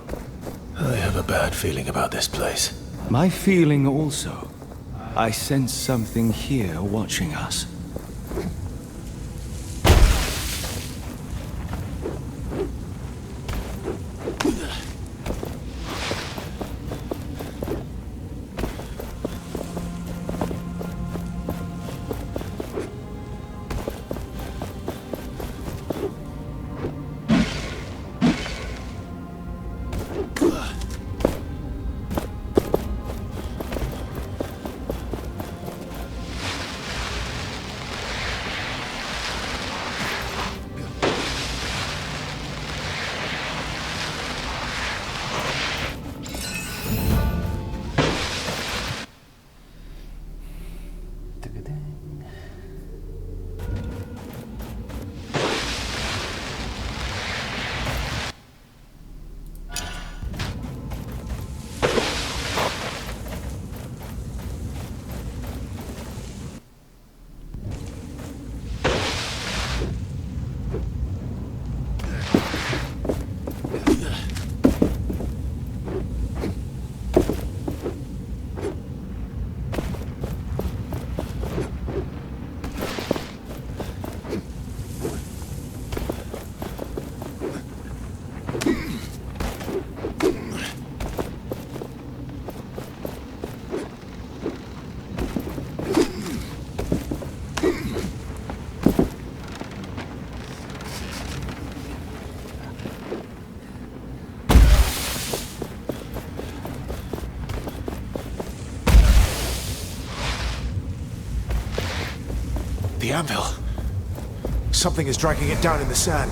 I have a bad feeling about this place. My feeling also. I sense something here watching us. The anvil. Something is dragging it down in the sand.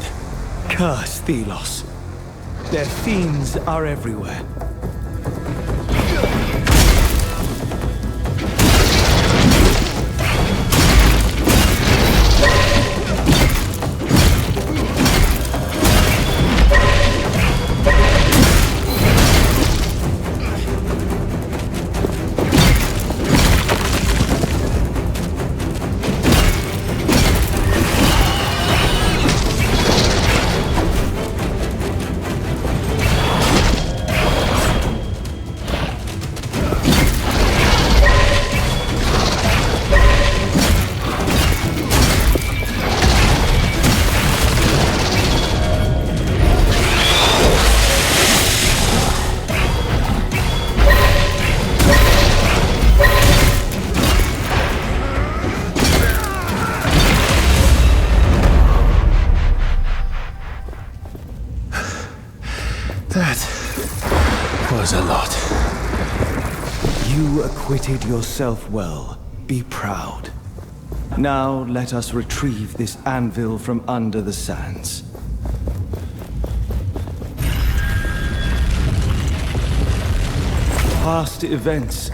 Curse Thelos. Their fiends are everywhere. A lot. You acquitted yourself well. Be proud. Now let us retrieve this anvil from under the sands. Past events,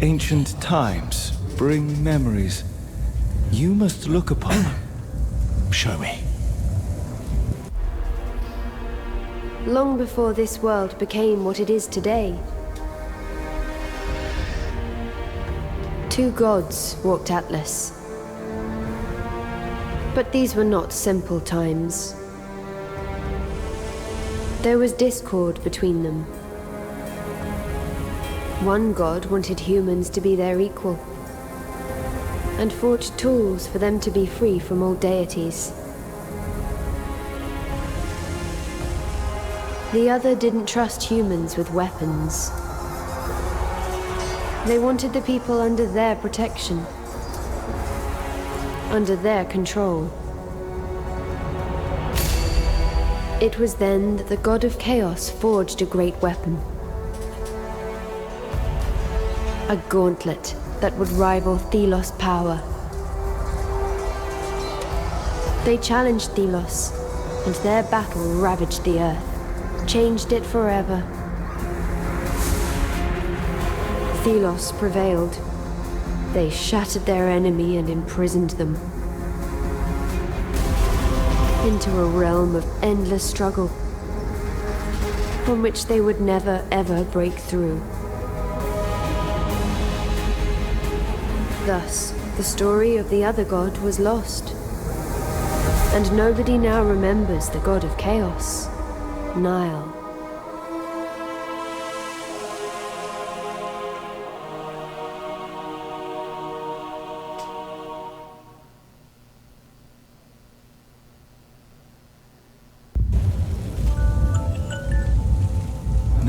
ancient times, bring memories. You must look upon them. Show me. Long before this world became what it is today, two gods walked Atlas. But these were not simple times. There was discord between them. One god wanted humans to be their equal, and forged tools for them to be free from all deities. The other didn't trust humans with weapons. They wanted the people under their protection, under their control. It was then that the god of chaos forged a great weapon. A gauntlet that would rival Thelos' power. They challenged Thelos, and their battle ravaged the earth. Changed it forever. Thelos prevailed. They shattered their enemy and imprisoned them. Into a realm of endless struggle, from which they would never ever break through. Thus, the story of the other god was lost. And nobody now remembers the god of chaos. Nile.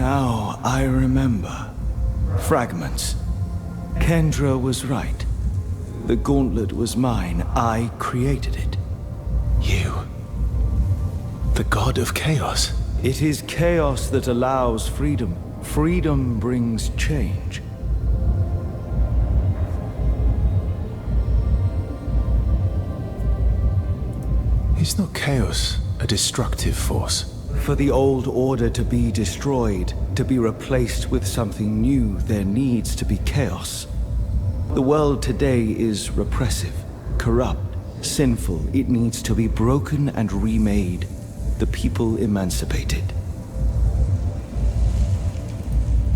Now I remember. Fragments. Kendra was right. The gauntlet was mine. I created it. You. The god of chaos. It is chaos that allows freedom. Freedom brings change. Is not chaos a destructive force? For the old order to be destroyed, to be replaced with something new, there needs to be chaos. The world today is repressive, corrupt, sinful. It needs to be broken and remade. The people emancipated.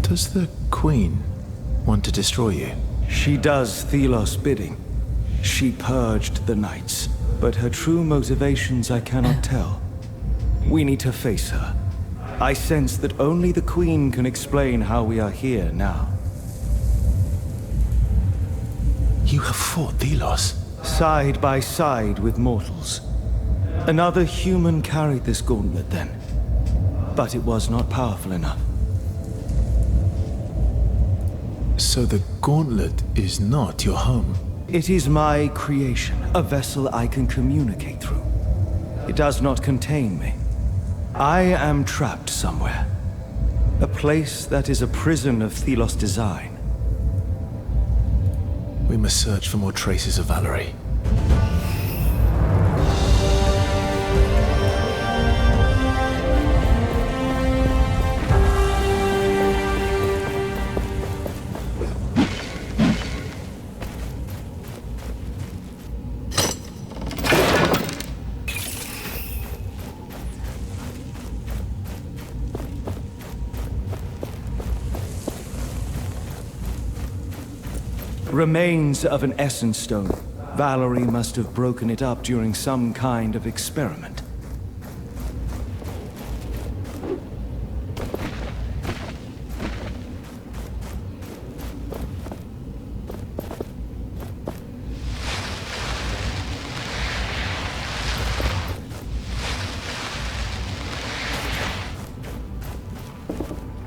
Does the Queen want to destroy you? She does Thelos' bidding. She purged the Knights, but her true motivations I cannot tell. We need to face her. I sense that only the Queen can explain how we are here now. You have fought Thelos? Side by side with mortals. Another human carried this gauntlet then, but it was not powerful enough. So the gauntlet is not your home? It is my creation, a vessel I can communicate through. It does not contain me. I am trapped somewhere. A place that is a prison of Thelos' design. We must search for more traces of Valerie. Remains of an essence stone. Valerie must have broken it up during some kind of experiment.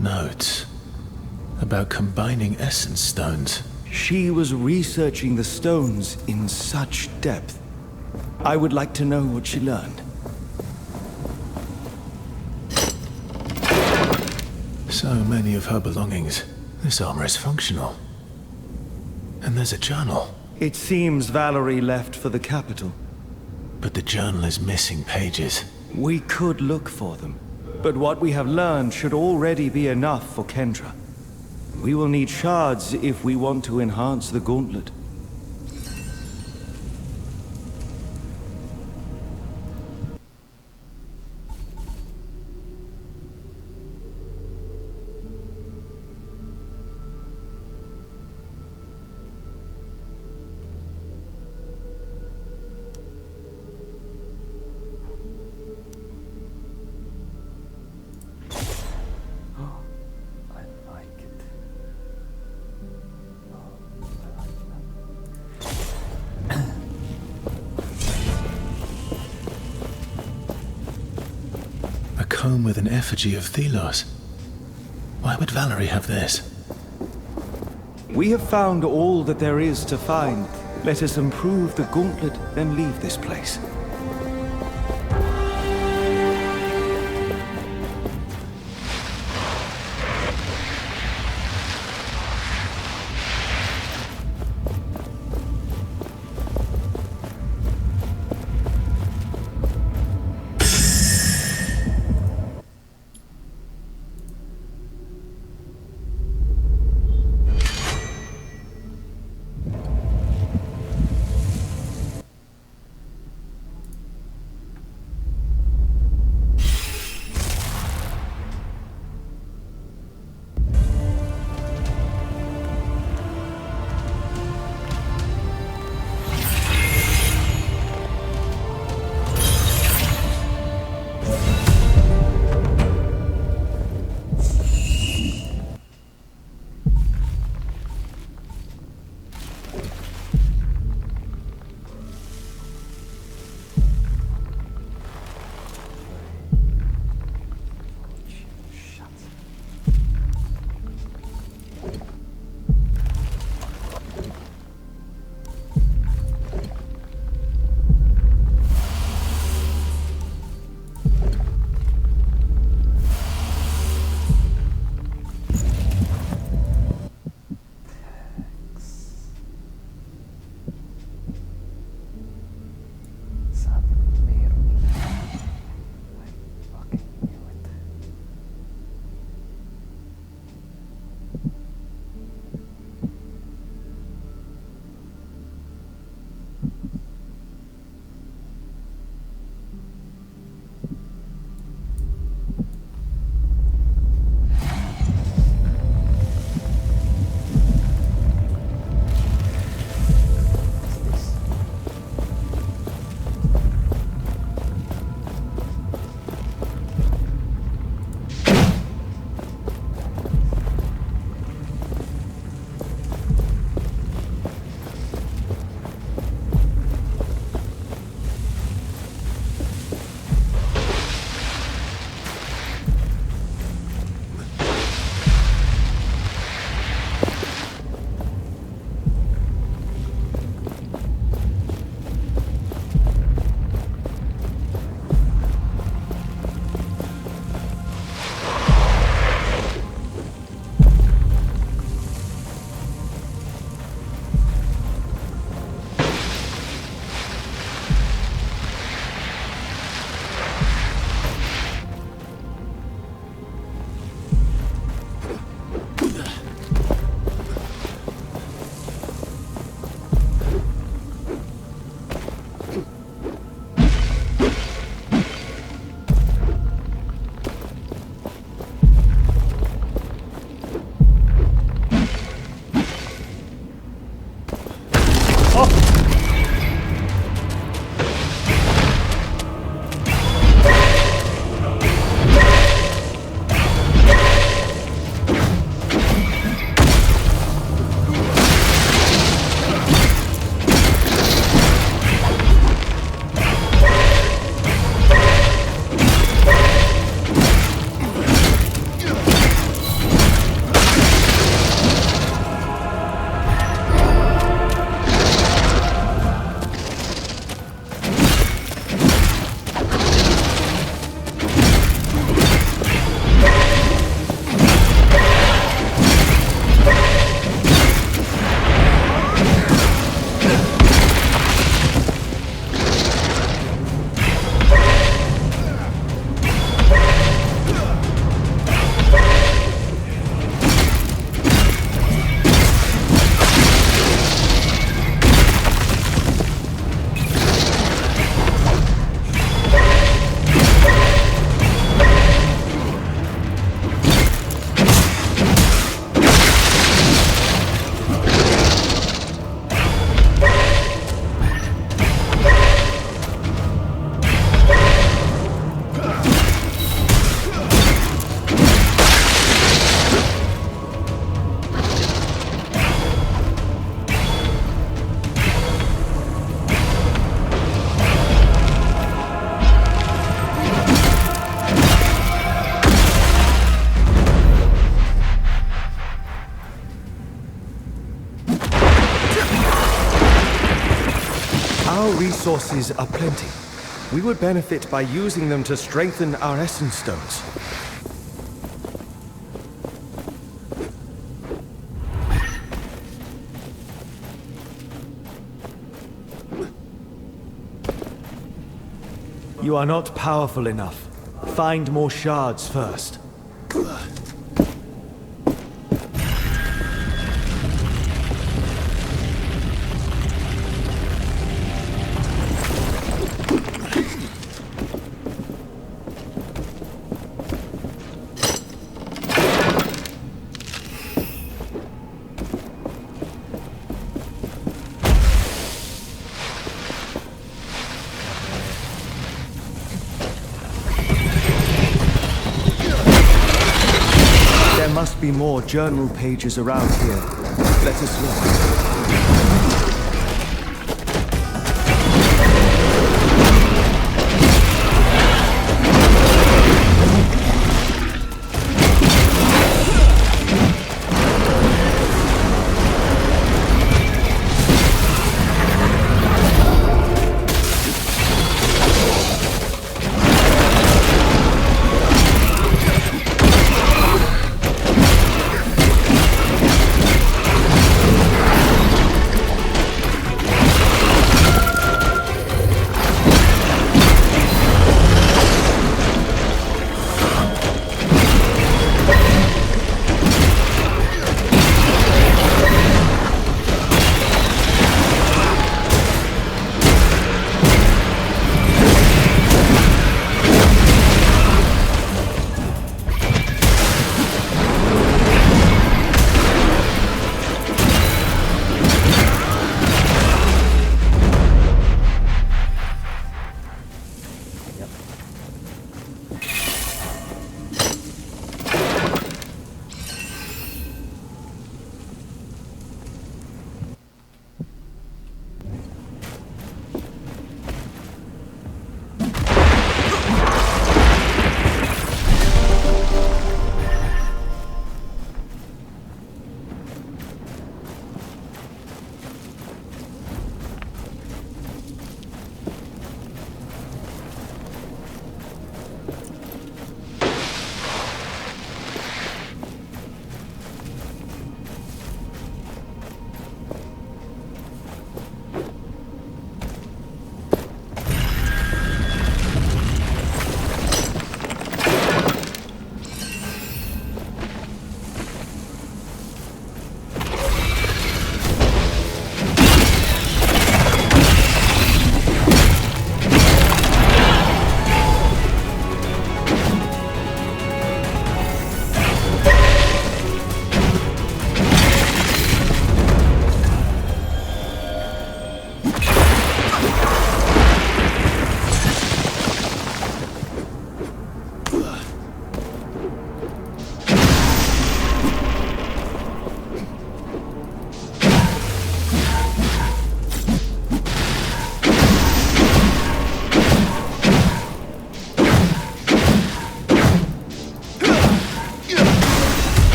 Notes about combining essence stones. She was researching the stones in such depth. I would like to know what she learned. So many of her belongings. This armor is functional. And there's a journal. It seems Valerie left for the capital. But the journal is missing pages. We could look for them, but what we have learned should already be enough for Kendra. We will need shards if we want to enhance the gauntlet. Comb with an effigy of Thelos. Why would Valerie have this? We have found all that there is to find. Let us improve the gauntlet, then leave this place. resources are plenty. We would benefit by using them to strengthen our essence stones. You are not powerful enough. Find more shards first. There must be more journal pages around here. Let us look.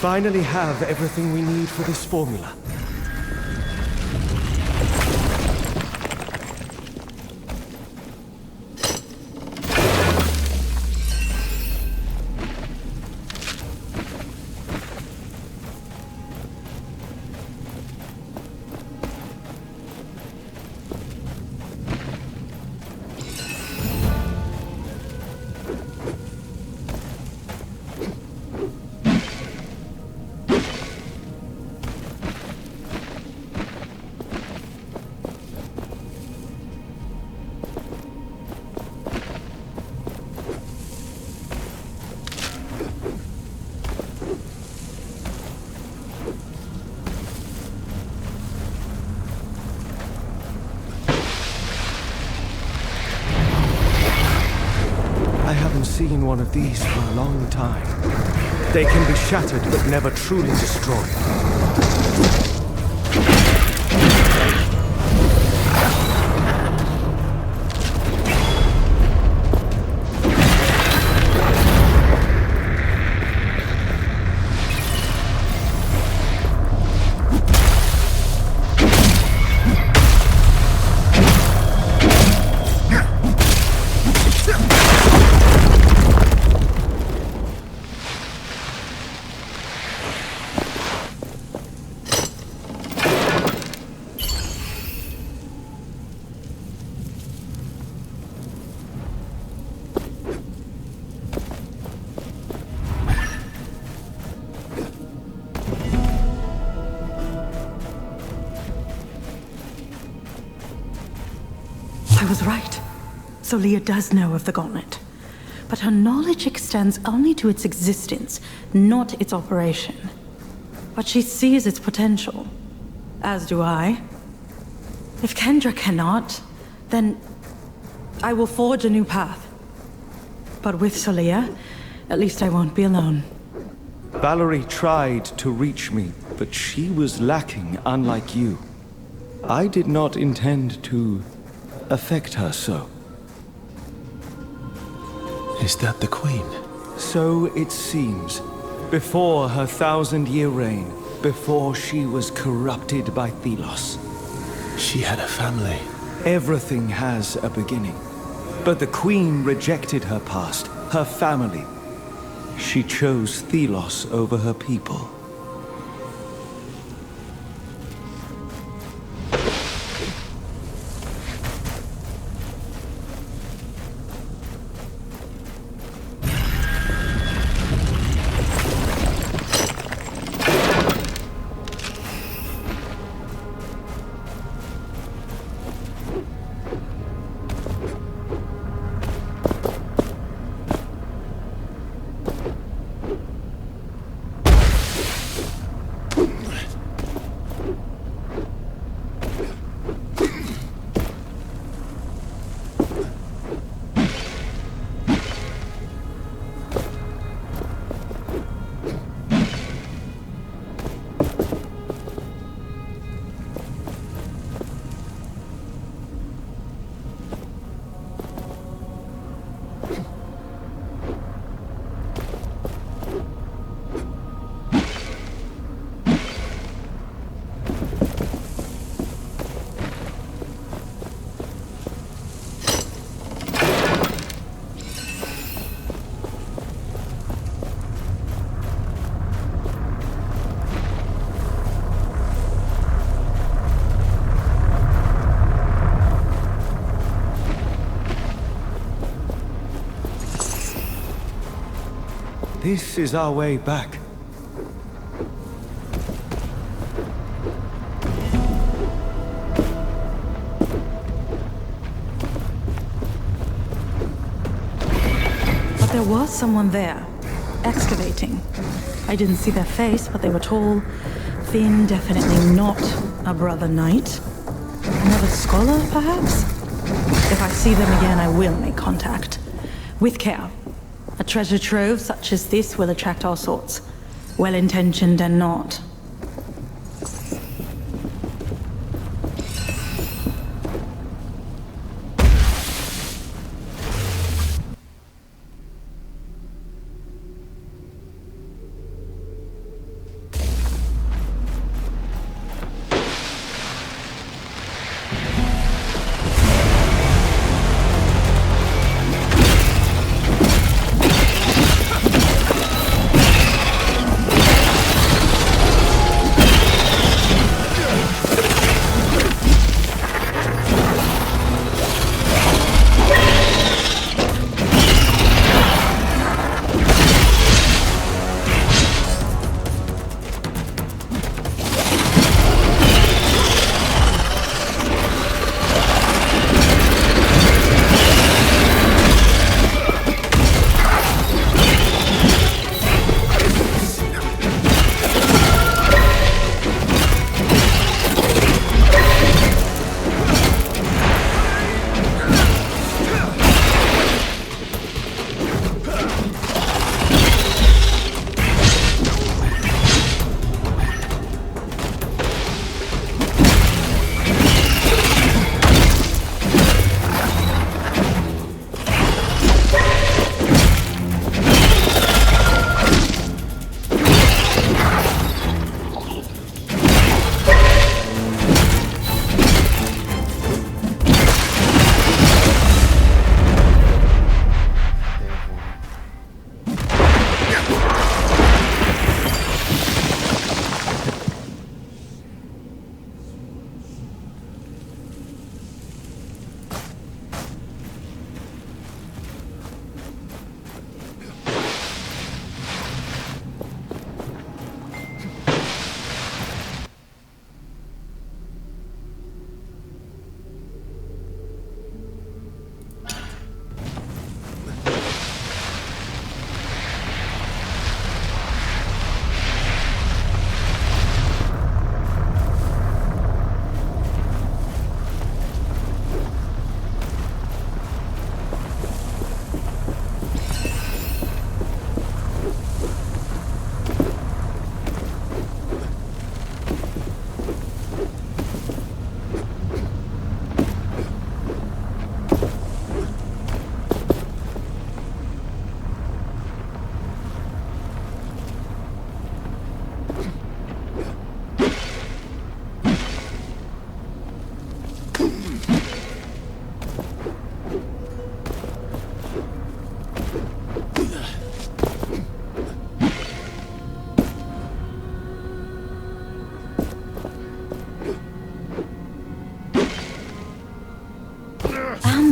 Finally have everything we need for this formula. seen one of these for a long time. They can be shattered but never truly destroyed. I was right. Solia does know of the gauntlet. But her knowledge extends only to its existence, not its operation. But she sees its potential. As do I. If Kendra cannot, then I will forge a new path. But with Solia, at least I won't be alone. Valerie tried to reach me, but she was lacking, unlike you. I did not intend to affect her so. Is that the Queen? So it seems. Before her 1,000-year reign, before she was corrupted by Thelos. She had a family. Everything has a beginning. But the Queen rejected her past, her family. She chose Thelos over her people. This is our way back. But there was someone there, excavating. I didn't see their face, but they were tall, thin, definitely not a brother knight. Another scholar, perhaps? If I see them again, I will make contact. With care. A treasure trove such as this will attract all sorts, well-intentioned and not.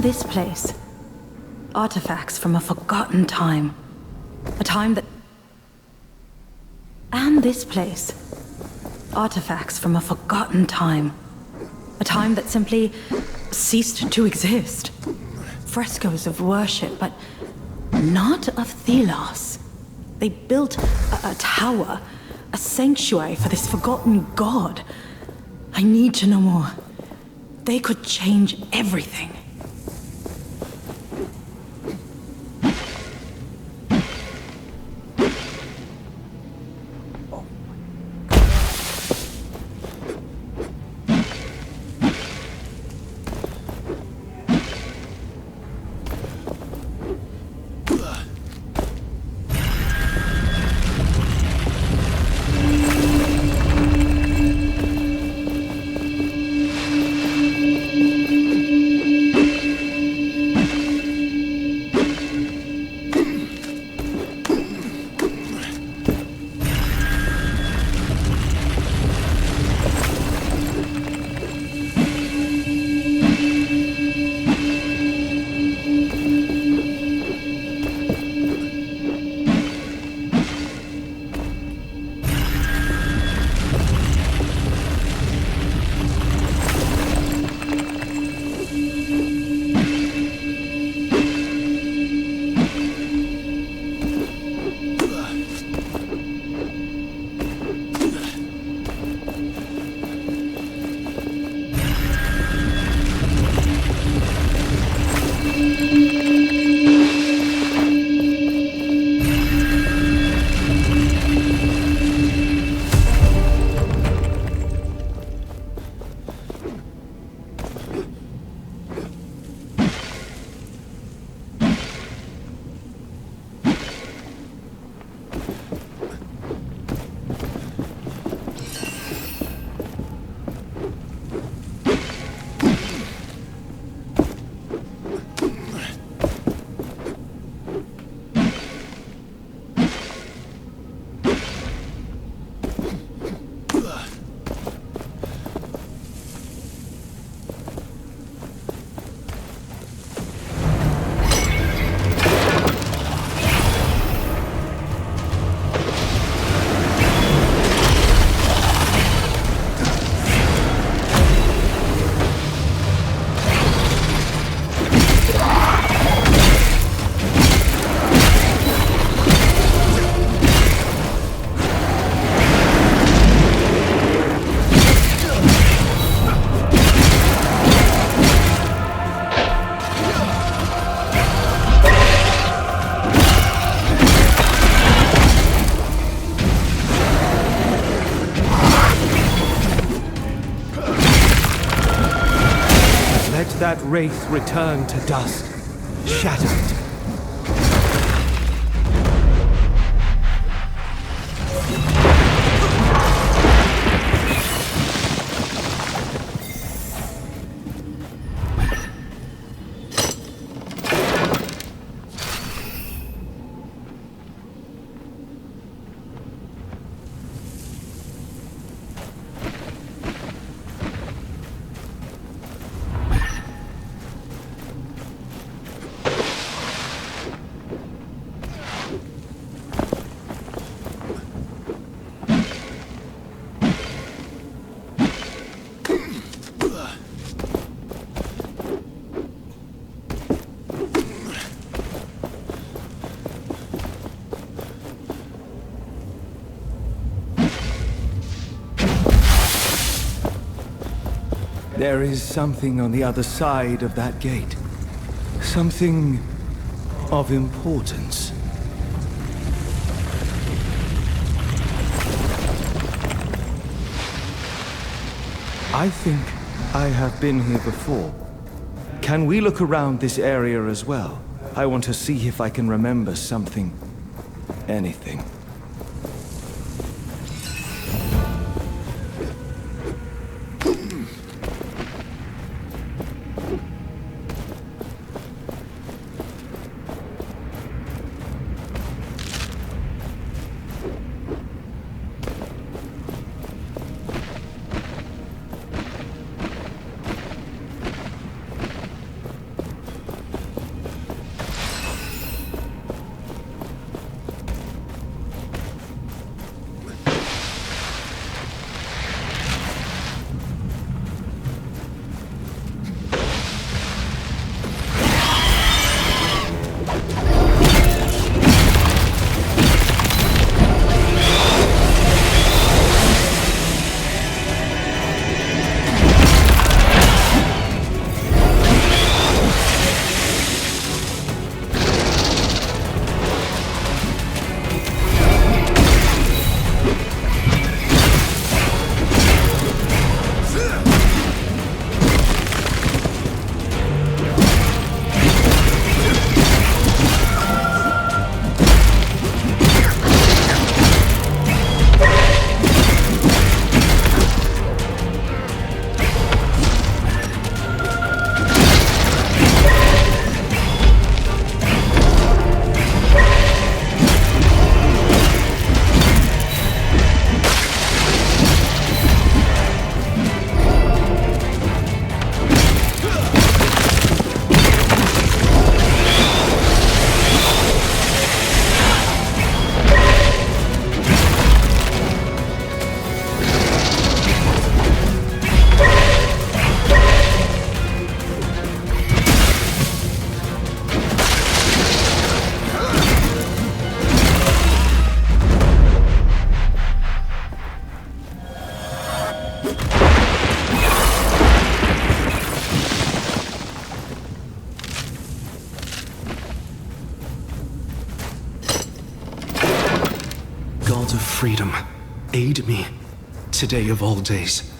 And this place. Artifacts from a forgotten time. A time that... And this place. Artifacts from a forgotten time. A time that simply ceased to exist. Frescoes of worship, but not of Thelos. They built a tower, a sanctuary for this forgotten god. I need to know more. They could change everything. That wraith return to dust, shattered. There is something on the other side of that gate. Something of importance. I think I have been here before. Can we look around this area as well? I want to see if I can remember something. Anything. freedom. Aid me, today of all days.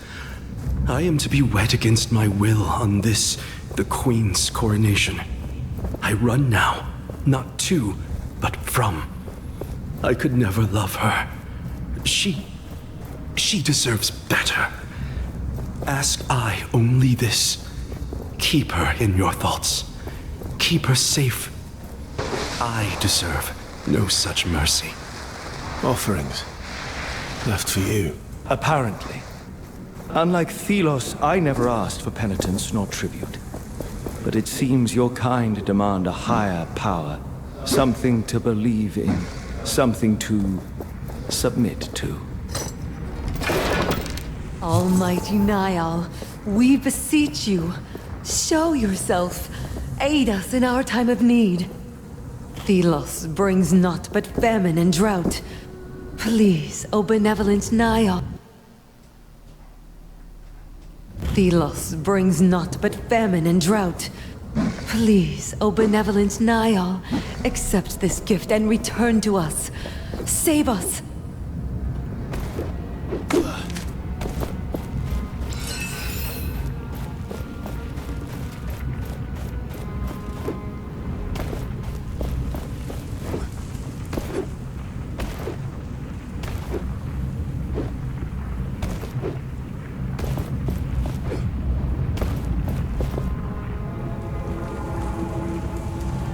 I am to be wed against my will on this, the Queen's coronation. I run now, not to, but from. I could never love her. She deserves better. Ask I only this. Keep her in your thoughts. Keep her safe. I deserve no such mercy. Offerings left for you. Apparently. Unlike Thelos, I never asked for penitence nor tribute. But it seems your kind demand a higher power. Something to believe in. Something to submit to. Almighty Niall, we beseech you, show yourself. Aid us in our time of need. Thelos brings naught but famine and drought. Please, O benevolent Niall. Thelos brings naught but famine and drought. Please, O benevolent Niall, accept this gift and return to us. Save us.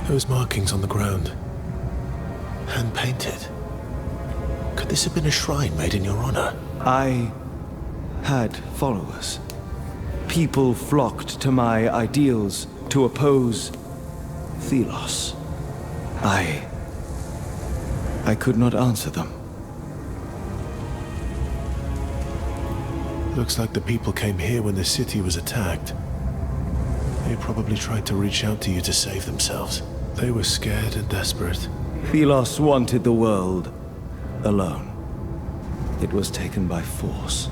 Those markings on the ground. Hand-painted. Could this have been a shrine made in your honor? I had followers. People flocked to my ideals to oppose Thelos. I could not answer them. Looks like the people came here when the city was attacked. They probably tried to reach out to you to save themselves. They were scared and desperate. Thelos wanted the world alone. It was taken by force.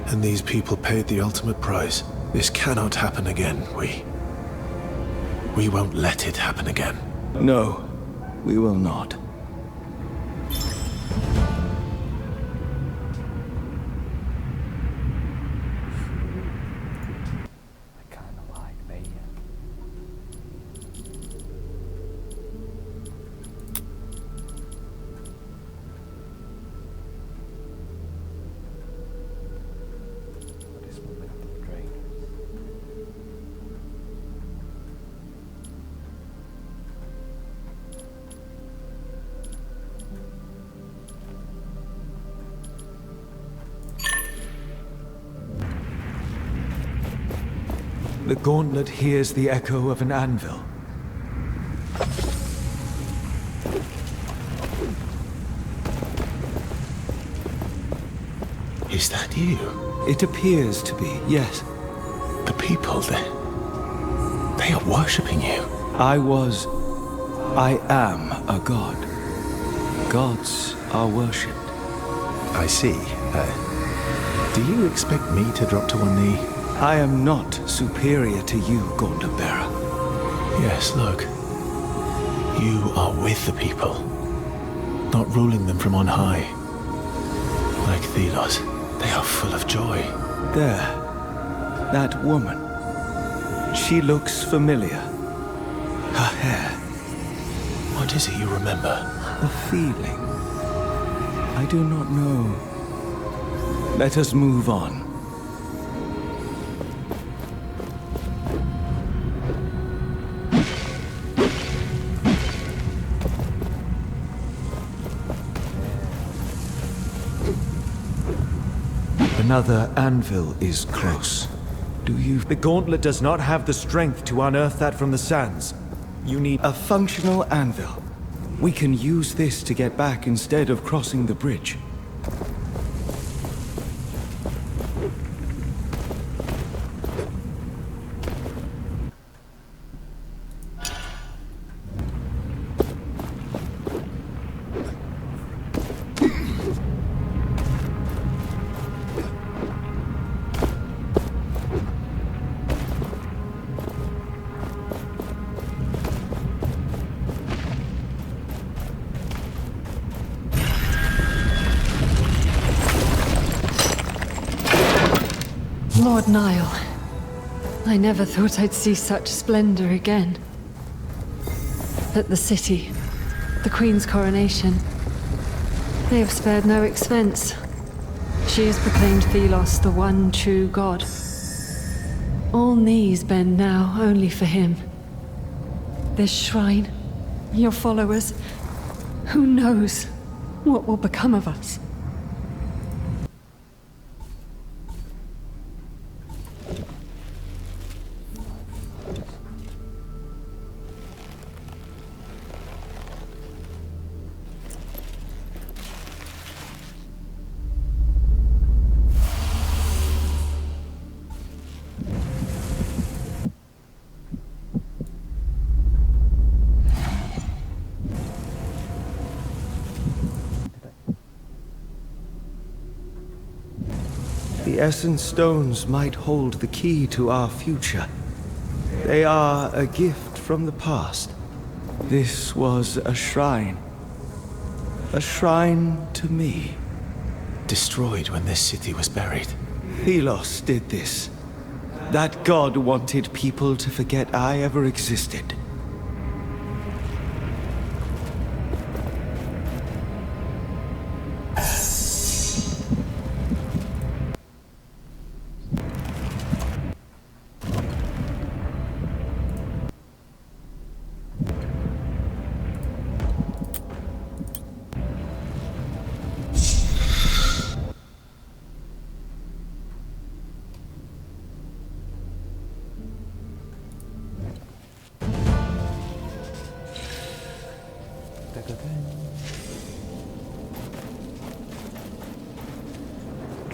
And these people paid the ultimate price. This cannot happen again. We won't let it happen again. No, we will not. The gauntlet hears the echo of an anvil. Is that you? It appears to be, yes. The people, they are worshipping you. I am a god. Gods are worshipped. I see. Do you expect me to drop to one knee? I am not superior to you, Gauntlet Bearer. Yes, look. You are with the people, not ruling them from on high. Like Thelos, they are full of joy. There. That woman. She looks familiar. Her hair. What is it you remember? A feeling. I do not know. Let us move on. Another anvil is close. Do you... The gauntlet does not have the strength to unearth that from the sands. You need a functional anvil. We can use this to get back instead of crossing the bridge. God Nile. I never thought I'd see such splendor again. But the city, the Queen's coronation, they have spared no expense. She has proclaimed Thelos the one true god. All knees bend now only for him. This shrine, your followers, who knows what will become of us? The Essence Stones might hold the key to our future. They are a gift from the past. This was a shrine. A shrine to me. Destroyed when this city was buried. Thelos did this. That god wanted people to forget I ever existed.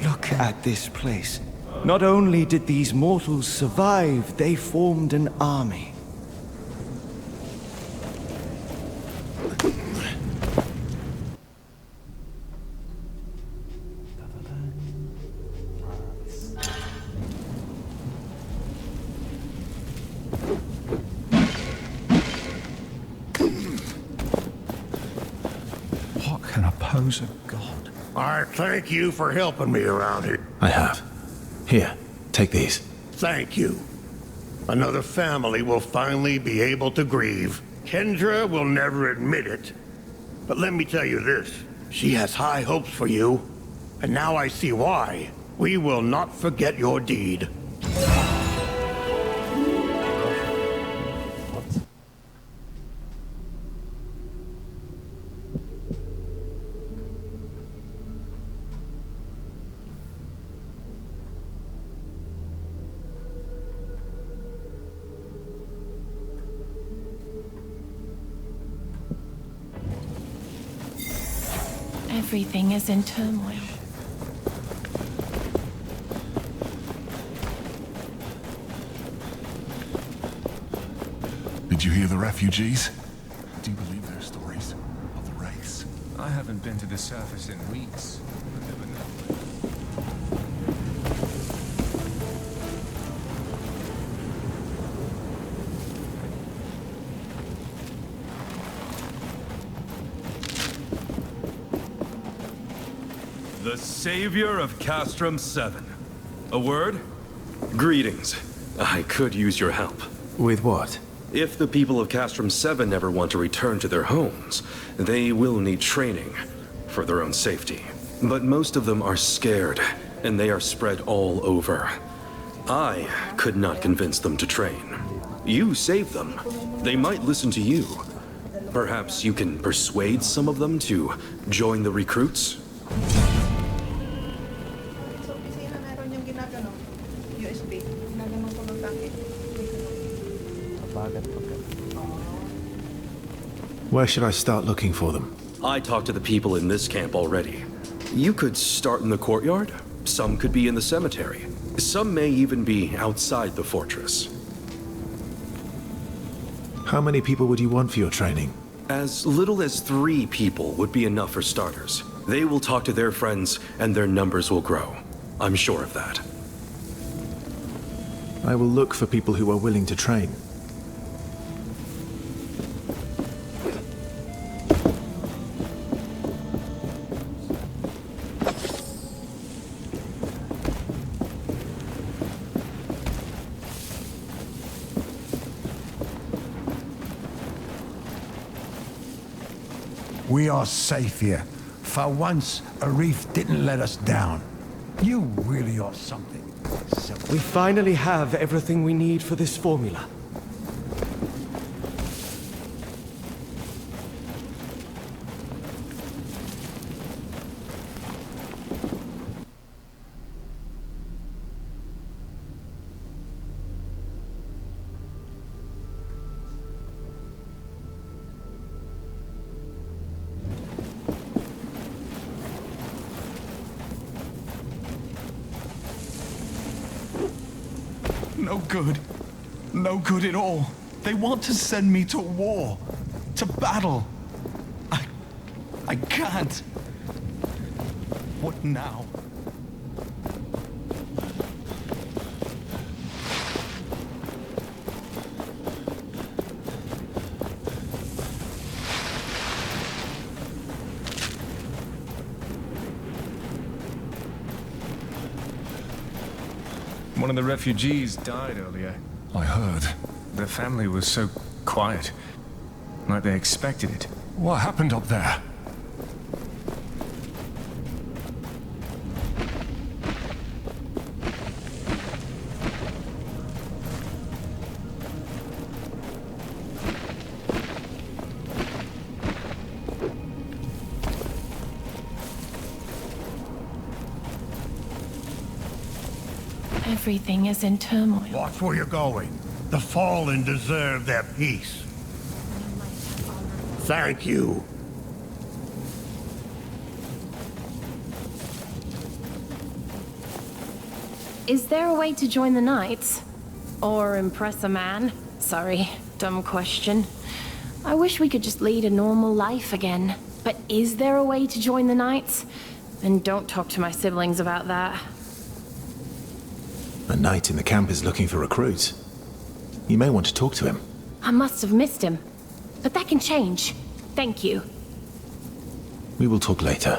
Look at this place. Not only did these mortals survive, they formed an army. What can oppose a god? I thank you for helping me around here. I have. Here, take these. Thank you. Another family will finally be able to grieve. Kendra will never admit it. But let me tell you this. She has high hopes for you. And now I see why. We will not forget your deed. Everything is in turmoil. Did you hear the refugees? Do you believe their stories of the race? I haven't been to the surface in weeks. But never know. The savior of Castrum 7. A word? Greetings. I could use your help. With what? If the people of Castrum 7 ever want to return to their homes, they will need training for their own safety. But most of them are scared, and they are spread all over. I could not convince them to train. You saved them. They might listen to you. Perhaps you can persuade some of them to join the recruits? Where should I start looking for them? I talked to the people in this camp already. You could start in the courtyard. Some could be in the cemetery. Some may even be outside the fortress. How many people would you want for your training? As little as 3 people would be enough for starters. They will talk to their friends, and their numbers will grow. I'm sure of that. I will look for people who are willing to train. We are safe here. For once, Arif didn't let us down. You really are something. We finally have everything we need for this formula. No good. No good at all. They want to send me to war. To battle. I can't. What now? One of the refugees died earlier. I heard. Their family was so quiet. Like they expected it. What happened up there? Everything is in turmoil. Watch where you're going. The fallen deserve their peace. Thank you. Is there a way to join the Knights? Or impress a man? Sorry, dumb question. I wish we could just lead a normal life again. But is there a way to join the Knights? And don't talk to my siblings about that. A knight in the camp is looking for recruits. You may want to talk to him. I must have missed him. But that can change. Thank you. We will talk later.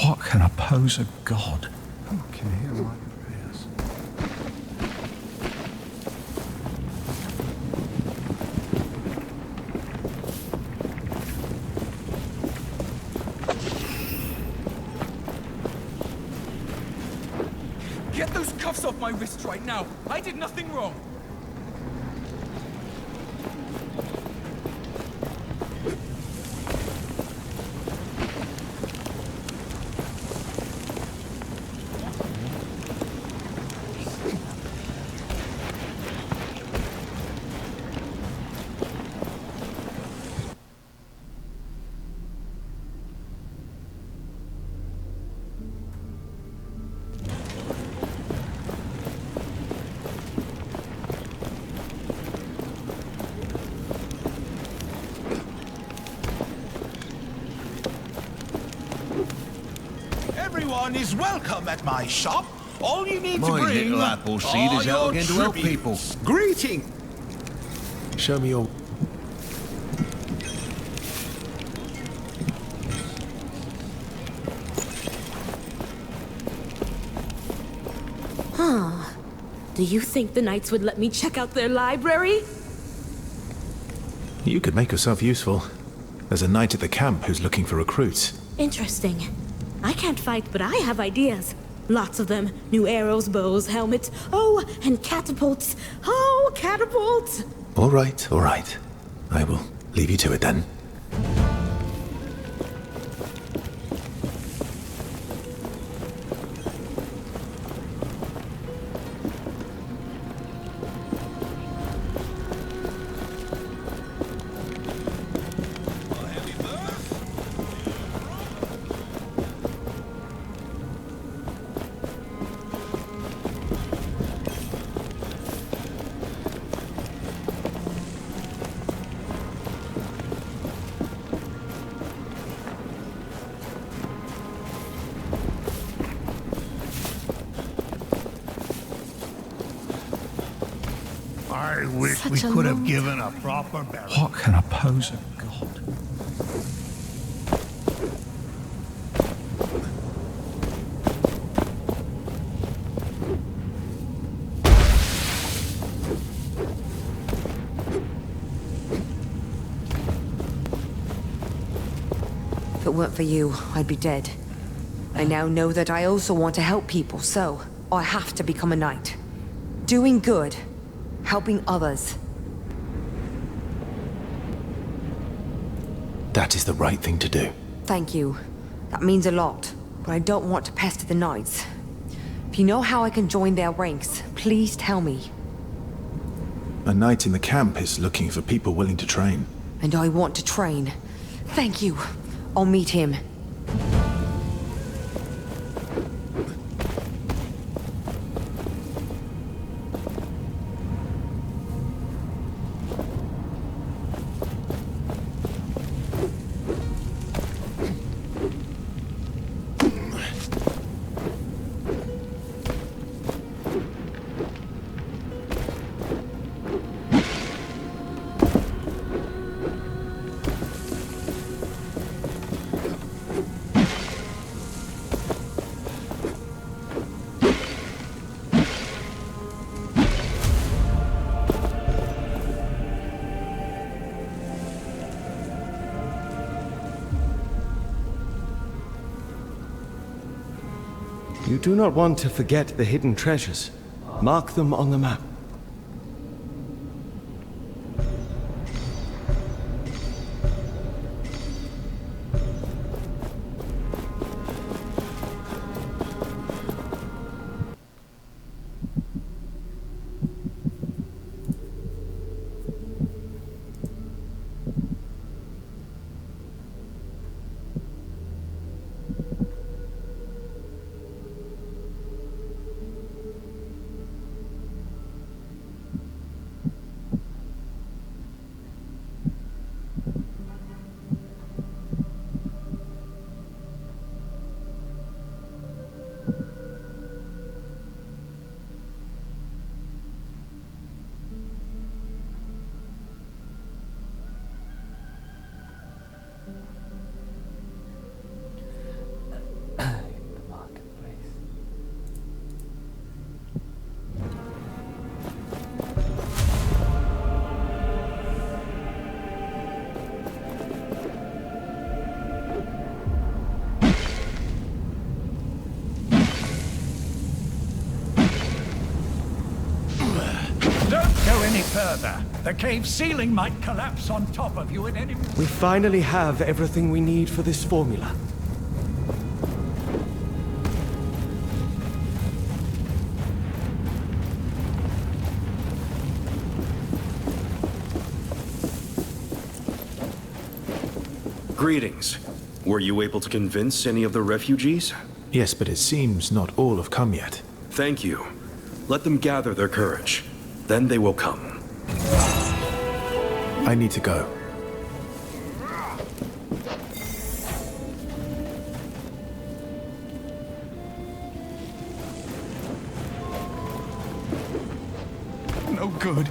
What can oppose a god? Who can hear my prayers? Get those cuffs off my wrists right now! I did nothing wrong! Everyone is welcome at my shop. All you need to My bring little apple seed are is out your again to help tributes. people. Greeting. Show me your... Huh. Do you think the Knights would let me check out their library? You could make yourself useful. There's a knight at the camp who's looking for recruits. Interesting. I can't fight, but I have ideas. Lots of them. New arrows, bows, helmets. Oh, and catapults. Oh, catapults! All right, all right. I will leave you to it then. I wish we Such a could have long given a proper burial. What can oppose a god? it weren't for you, I'd be dead. I now know that I also want to help people, so I have to become a knight. Doing good, helping others. That is the right thing to do. Thank you. That means a lot, but I don't want to pester the knights. If you know how I can join their ranks, please tell me. A knight in the camp is looking for people willing to train. And I want to train. Thank you. I'll meet him. You do not want to forget the hidden treasures. Mark them on the map. Further, the cave ceiling might collapse on top of you at any moment. We finally have everything we need for this formula. Greetings. Were you able to convince any of the refugees? Yes, but it seems not all have come yet. Thank you. Let them gather their courage. Then they will come. I need to go. No good.